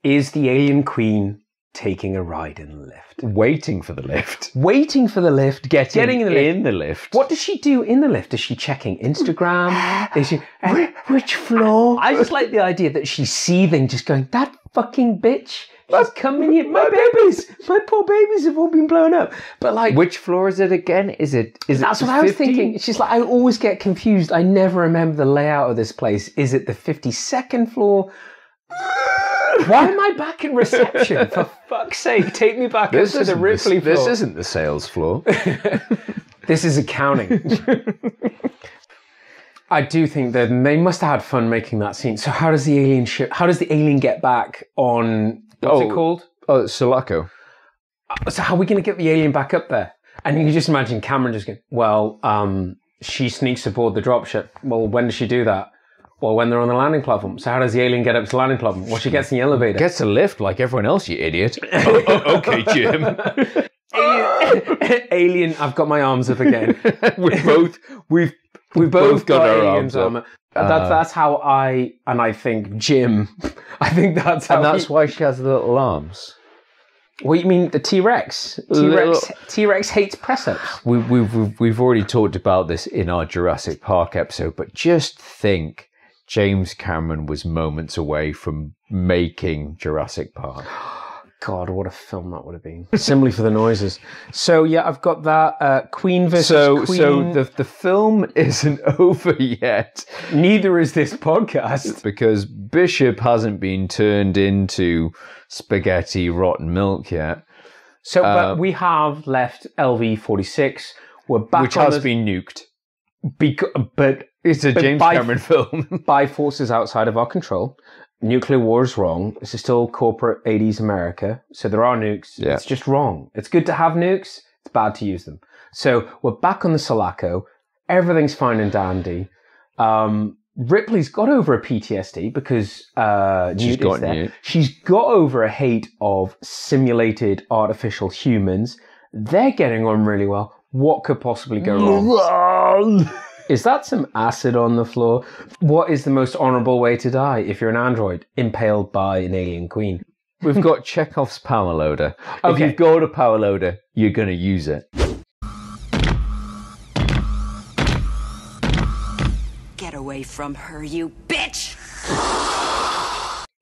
is the Alien Queen taking a ride in the lift. Waiting for the lift. Getting in the lift. What does she do in the lift? Is she checking Instagram? Is she... Which floor? I just like the idea that she's seething, just going, that fucking bitch. She's coming here. My poor babies have all been blown up. But like, which floor is it again? Is it? That's what 50? I was thinking. She's like, I always get confused. I never remember the layout of this place. Is it the 52nd floor? Why am I back in reception? For fuck's sake, take me back up to the Ripley floor. This isn't the sales floor. This is accounting. I do think that they must have had fun making that scene. So how does the alien get back on... What's it called? Oh, Sulaco. So how are we going to get the alien back up there? And you can just imagine Cameron just going, well, she sneaks aboard the dropship. Well, when does she do that? Well, when they're on the landing platform. So how does the alien get up to the landing platform? Well, she gets in the elevator. Gets a lift like everyone else, you idiot. Okay, Jim. Alien, I've got my arms up again. We've both got our arms up. That's how I think Jim. I think that's how. And that's why she has the little arms. What, you mean the T-Rex? T-Rex hates press-ups. We've already talked about this in our Jurassic Park episode, but just think James Cameron was moments away from making Jurassic Park. God, what a film that would have been. Simply for the noises. So, yeah, I've got that Queen versus Queen. So the film isn't over yet. Neither is this podcast. Because Bishop hasn't been turned into spaghetti rotten milk yet. So, but we have left LV-46. We're back which has been nuked. But it's a James Cameron film. By forces outside of our control. Nuclear war is wrong. This is still corporate 80s America. So there are nukes. Yeah. It's just wrong. It's good to have nukes. It's bad to use them. So we're back on the Sulaco. Everything's fine and dandy. Ripley's got over a PTSD because Newt is there. Newt. She's got over a hate of simulated artificial humans. They're getting on really well. What could possibly go wrong? Is that some acid on the floor? What is the most honourable way to die if you're an android impaled by an alien queen? We've got Chekhov's power loader. Okay. If you've got a power loader, you're going to use it. Get away from her, you bitch!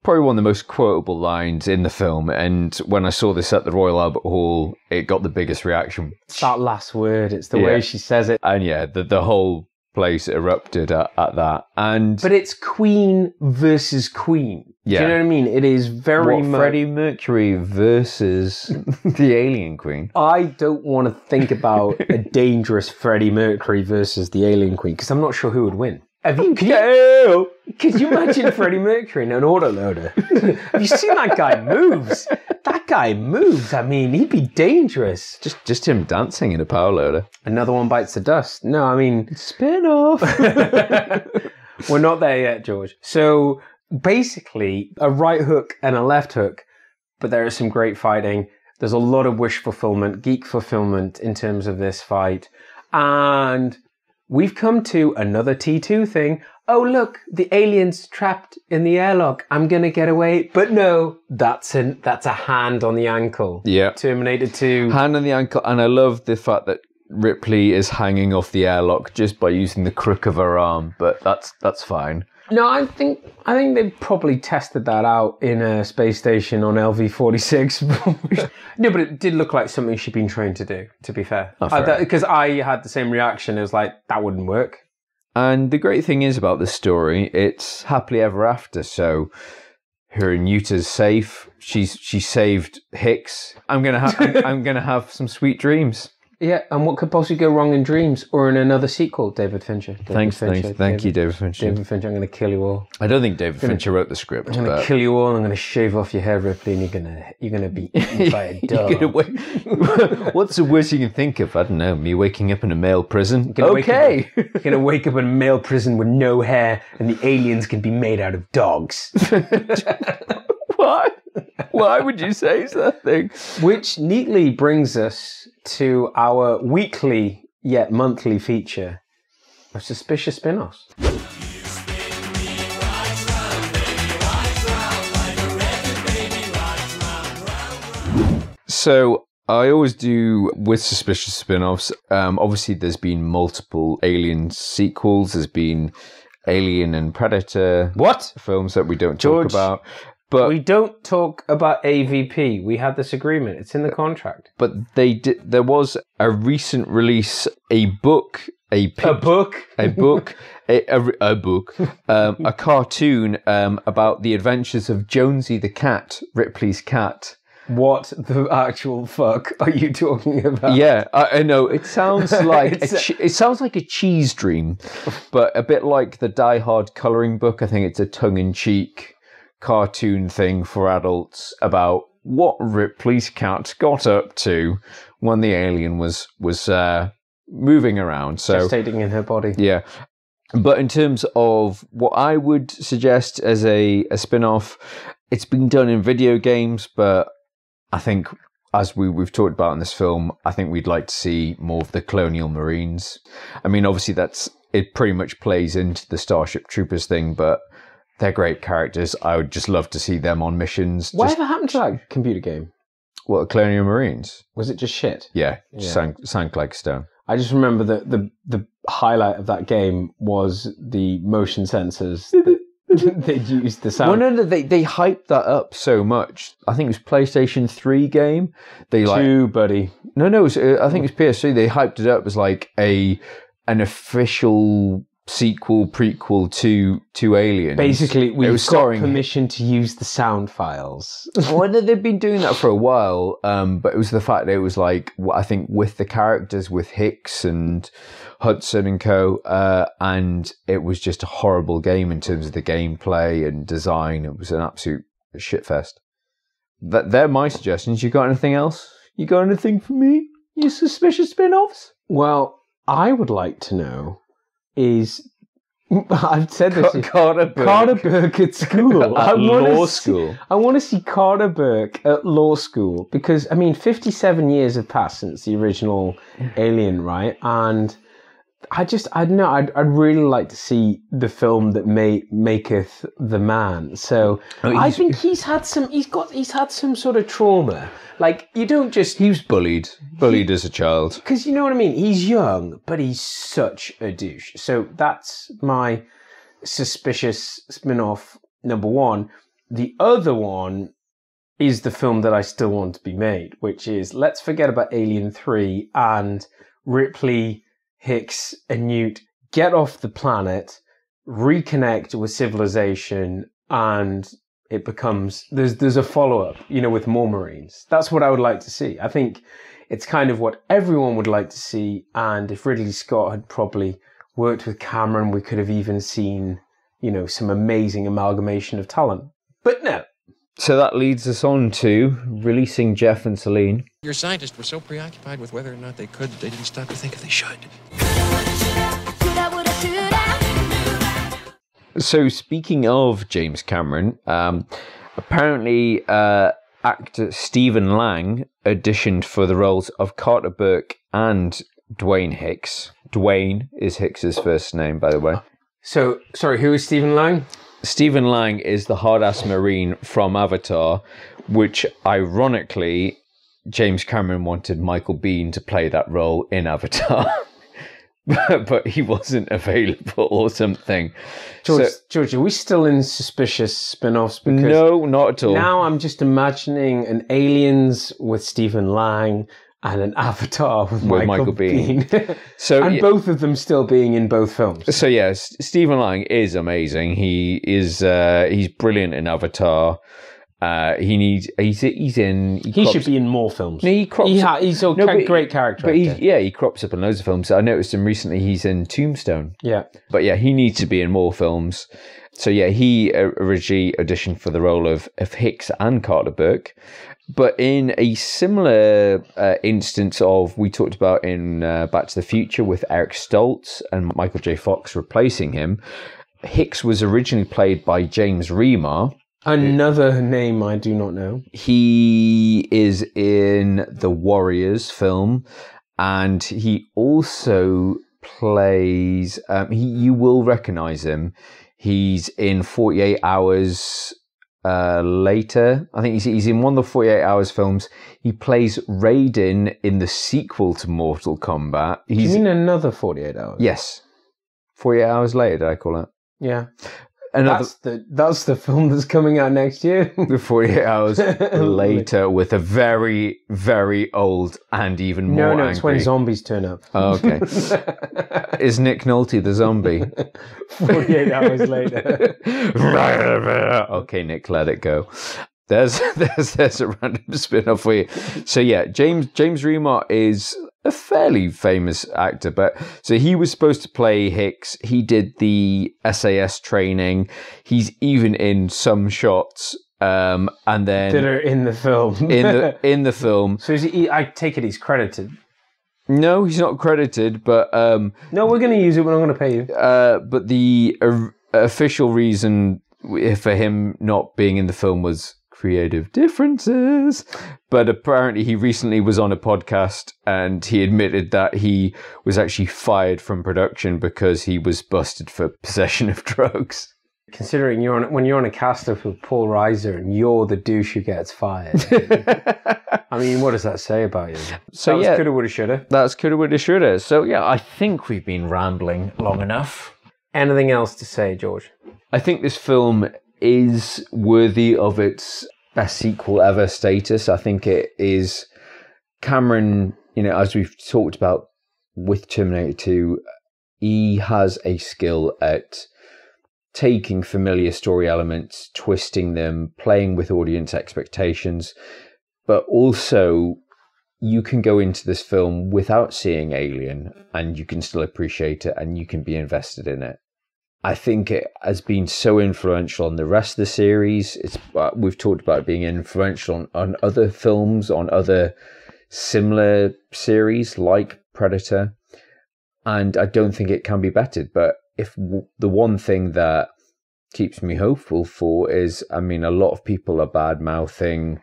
Probably one of the most quotable lines in the film, and when I saw this at the Royal Albert Hall, it got the biggest reaction. That last word, it's the way she says it. And yeah, the whole place erupted at that. But it's Queen versus Queen. Yeah. Do you know what I mean? It is very much Freddie Mercury versus the alien queen. I don't want to think about a dangerous Freddie Mercury versus the alien queen, because I'm not sure who would win. Could you imagine Freddie Mercury in an autoloader? Have you seen that guy moves? That guy moves. I mean, he'd be dangerous. Just him dancing in a power loader. Another one bites the dust. No, I mean... Spin-off. We're not there yet, George. So, basically, a right hook and a left hook, but there is some great fighting. There's a lot of wish fulfillment, geek fulfillment in terms of this fight. And... we've come to another T2 thing. Oh, look, the alien's trapped in the airlock. I'm going to get away. But no, that's a hand on the ankle. Yeah. Terminator 2. Hand on the ankle. And I love the fact that Ripley is hanging off the airlock just by using the crook of her arm. But that's fine. No, I think they probably tested that out in a space station on LV-46. No, but it did look like something she'd been trained to do, to be fair. Because I had the same reaction. It was like, that wouldn't work. And the great thing is about this story, it's happily ever after. So her Newta's safe. She's saved Hicks. I'm gonna have some sweet dreams. Yeah, and what could possibly go wrong in Dreams or in another sequel, David Fincher? Thank you, David Fincher. David Fincher, I'm going to kill you all. I don't think David Fincher wrote the script. I'm going to kill you all. I'm going to shave off your hair, Ripley, and you're going to be eaten by a dog. What's the worst you can think of? I don't know. Me waking up in a male prison. You're going to wake up in a male prison with no hair, and the aliens can be made out of dogs. Why? Why would you say something? Which neatly brings us to our weekly yet monthly feature of suspicious spin-offs. So I always do with suspicious spin-offs. Obviously, there's been multiple Alien sequels. There's been Alien and Predator. What? Films that we don't talk about. But we don't talk about AVP. We had this agreement. It's in the contract. But they did. There was a recent release, a cartoon about the adventures of Jonesy the cat, Ripley's cat. What the actual fuck are you talking about? Yeah, I know. It sounds like it sounds like a cheese dream, but a bit like the Die Hard coloring book. I think it's a tongue-in-cheek cartoon thing for adults about what Ripley's cat got up to when the alien was moving around. So gestating in her body. Yeah. But in terms of what I would suggest as a spin-off, it's been done in video games, but I think as we've talked about in this film, I think we'd like to see more of the Colonial Marines. I mean, obviously it pretty much plays into the Starship Troopers thing, but they're great characters. I would just love to see them on missions. Whatever happened to that computer game? What, Colonial Marines? Was it just shit? Yeah. Sank like stone. I just remember that the highlight of that game was the motion sensors that they'd used the sound. Well, no, they hyped that up so much. I think it was PlayStation 3 game. Two, buddy. No, I think it was PS3. They hyped it up as like an official sequel, prequel to Aliens. Basically, we've got permission to use the sound files. Well, they've been doing that for a while, but it was the fact that it was like, I think, with the characters, with Hicks and Hudson and co, and it was just a horrible game in terms of the gameplay and design. It was an absolute shitfest. They're my suggestions. You got anything else? You got anything for me? You suspicious spin-offs? Well, I would like to know is, I've said this, Carter Burke at school. At law school. I want to see Carter Burke at law school because, I mean, 57 years have passed since the original Alien, right? And I'd really like to see the film that maketh the man. So I think he's had some sort of trauma. Like, you don't just... He was bullied as a child. Because you know what I mean? He's young, but he's such a douche. So that's my suspicious spin-off number one. The other one is the film that I still want to be made, which is, let's forget about Alien 3 and Ripley, Hicks and Newt get off the planet, reconnect with civilization, and it becomes there's a follow-up, with more Marines. That's what I would like to see. I think it's kind of what everyone would like to see, and if Ridley Scott had probably worked with Cameron, we could have even seen, some amazing amalgamation of talent. But no. So that leads us on to releasing Jeff and Celine. Your scientists were so preoccupied with whether or not they could that they didn't stop to think if they should. So speaking of James Cameron, apparently actor Stephen Lang auditioned for the roles of Carter Burke and Dwayne Hicks. Dwayne is Hicks's first name, by the way. So, sorry, who is Stephen Lang? Stephen Lang is the hard-ass Marine from Avatar, which, ironically, James Cameron wanted Michael Biehn to play that role in Avatar. But he wasn't available or something. George, are we still in suspicious spin-offs? Because no, not at all. Now I'm just imagining an Aliens with Stephen Lang and an Avatar with Michael Biehn. And both of them still being in both films. So yes, Stephen Lang is amazing. He's brilliant in Avatar. He should be in more films. He's a great character. But he crops up in loads of films. I noticed him recently. He's in Tombstone. Yeah. But yeah, he needs to be in more films. So yeah, he originally auditioned for the role of Hicks and Carter Burke. But in a similar instance of, we talked about in Back to the Future with Eric Stoltz and Michael J. Fox replacing him, Hicks was originally played by James Remar. Another name I do not know. He is in the Warriors film, and he also plays... you will recognise him. He's in 48 Hours Later. I think he's in one of the 48 Hours films. He plays Raiden in the sequel to Mortal Kombat. Do you mean another 48 Hours? Yes. 48 Hours Later, did I call it? Yeah. That's the film that's coming out next year. The 48 Hours Later with a very, very old and even more angry... No, it's when zombies turn up. Oh, okay. Is Nick Nolte the zombie? 48 Hours Later. Okay, Nick, let it go. There's a random spin-off for you. So yeah, James Remar is a fairly famous actor, but so he was supposed to play Hicks. He did the SAS training. He's even in some shots, and then that are in the film. in the film. So is he? I take it he's credited. No, he's not credited, but no, we're going to use it. We're not going to pay you. But the official reason for him not being in the film was creative differences. But apparently he recently was on a podcast and he admitted that he was actually fired from production because he was busted for possession of drugs. Considering when you're on a cast up with Paul Reiser and you're the douche who gets fired. I mean, what does that say about you? So that was Coulda, Woulda, Shoulda. That's Coulda, Woulda, Shoulda. So yeah, I think we've been rambling long enough. Anything else to say, George? I think this film is worthy of its best sequel ever status. I think it is. Cameron, as we've talked about with Terminator 2, he has a skill at taking familiar story elements, twisting them, playing with audience expectations, but also you can go into this film without seeing Alien and you can still appreciate it and you can be invested in it. I think it has been so influential on the rest of the series. We've talked about it being influential on other films, on other similar series like Predator, and I don't think it can be bettered. But if the one thing that keeps me hopeful for is, a lot of people are bad-mouthing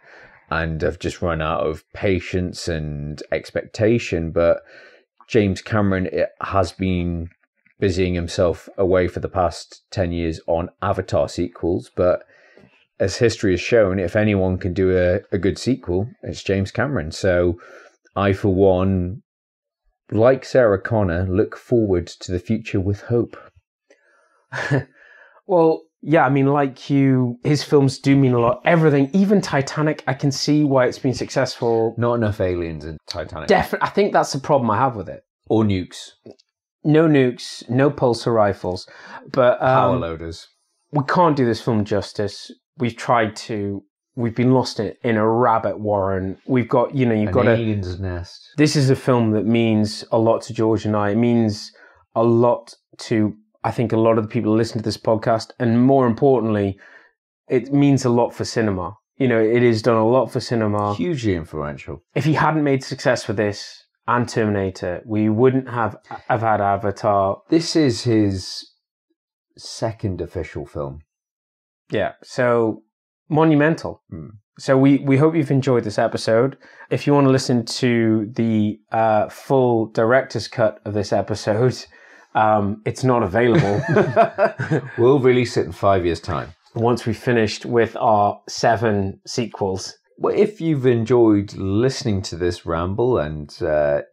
and have just run out of patience and expectation, but James Cameron has been busying himself away for the past 10 years on Avatar sequels, but as history has shown, if anyone can do a good sequel, it's James Cameron. So I, for one, like Sarah Connor, look forward to the future with hope. Well, yeah, like you, his films do mean a lot. Everything, even Titanic, I can see why it's been successful. Not enough aliens in Titanic. Definitely, I think that's the problem I have with it. Or nukes. No nukes, no pulsar rifles. But power loaders. We can't do this film justice. We've tried to. We've been lost in a rabbit warren. We've got, you've got an alien's nest. This is a film that means a lot to George and I. It means a lot to, I think, a lot of the people who listen to this podcast. And more importantly, it means a lot for cinema. It has done a lot for cinema. Hugely influential. If he hadn't made success with this and Terminator, we wouldn't have had Avatar. This is his second official film. Yeah, so monumental. So we hope you've enjoyed this episode. If you want to listen to the full director's cut of this episode, it's not available. We'll release it in 5 years' time. Once we've finished with our 7 sequels. Well, if you've enjoyed listening to this ramble, and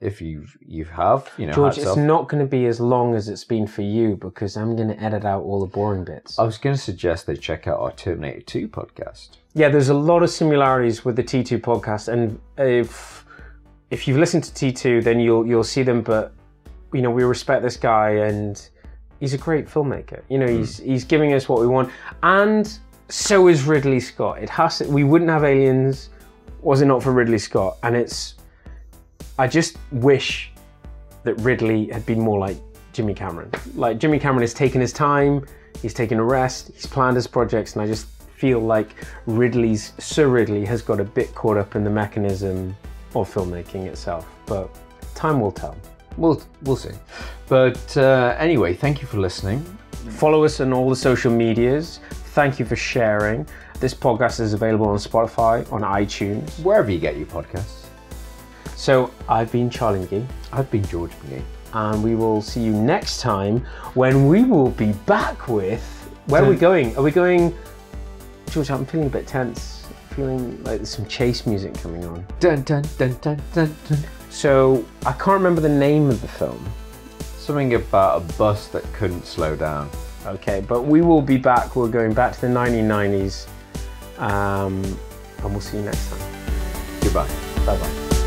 if you have, George, it's not going to be as long as it's been for you because I'm going to edit out all the boring bits. I was going to suggest they check out our Terminator 2 podcast. Yeah, there's a lot of similarities with the T2 podcast, and if you've listened to T2, then you'll see them. But we respect this guy, and he's a great filmmaker. He's giving us what we want, and so is Ridley Scott. We wouldn't have Aliens was it not for Ridley Scott. And I just wish that Ridley had been more like Jimmy Cameron. Like Jimmy Cameron has taken his time, he's taken a rest, he's planned his projects, and I just feel like Sir Ridley has got a bit caught up in the mechanism of filmmaking itself. But time will tell. We'll see. But anyway, thank you for listening. Follow us on all the social medias. Thank you for sharing. This podcast is available on Spotify, on iTunes. Wherever you get your podcasts. So, I've been Charlie McGhee. I've been George McGhee. And we will see you next time when we will be back with... Where are we going? Are we going... George, I'm feeling a bit tense. Feeling like there's some chase music coming on. Dun, dun, dun, dun, dun, dun. So, I can't remember the name of the film. Something about a bus that couldn't slow down. Okay, but we will be back. We're going back to the 1990s. And we'll see you next time. Goodbye. Bye-bye.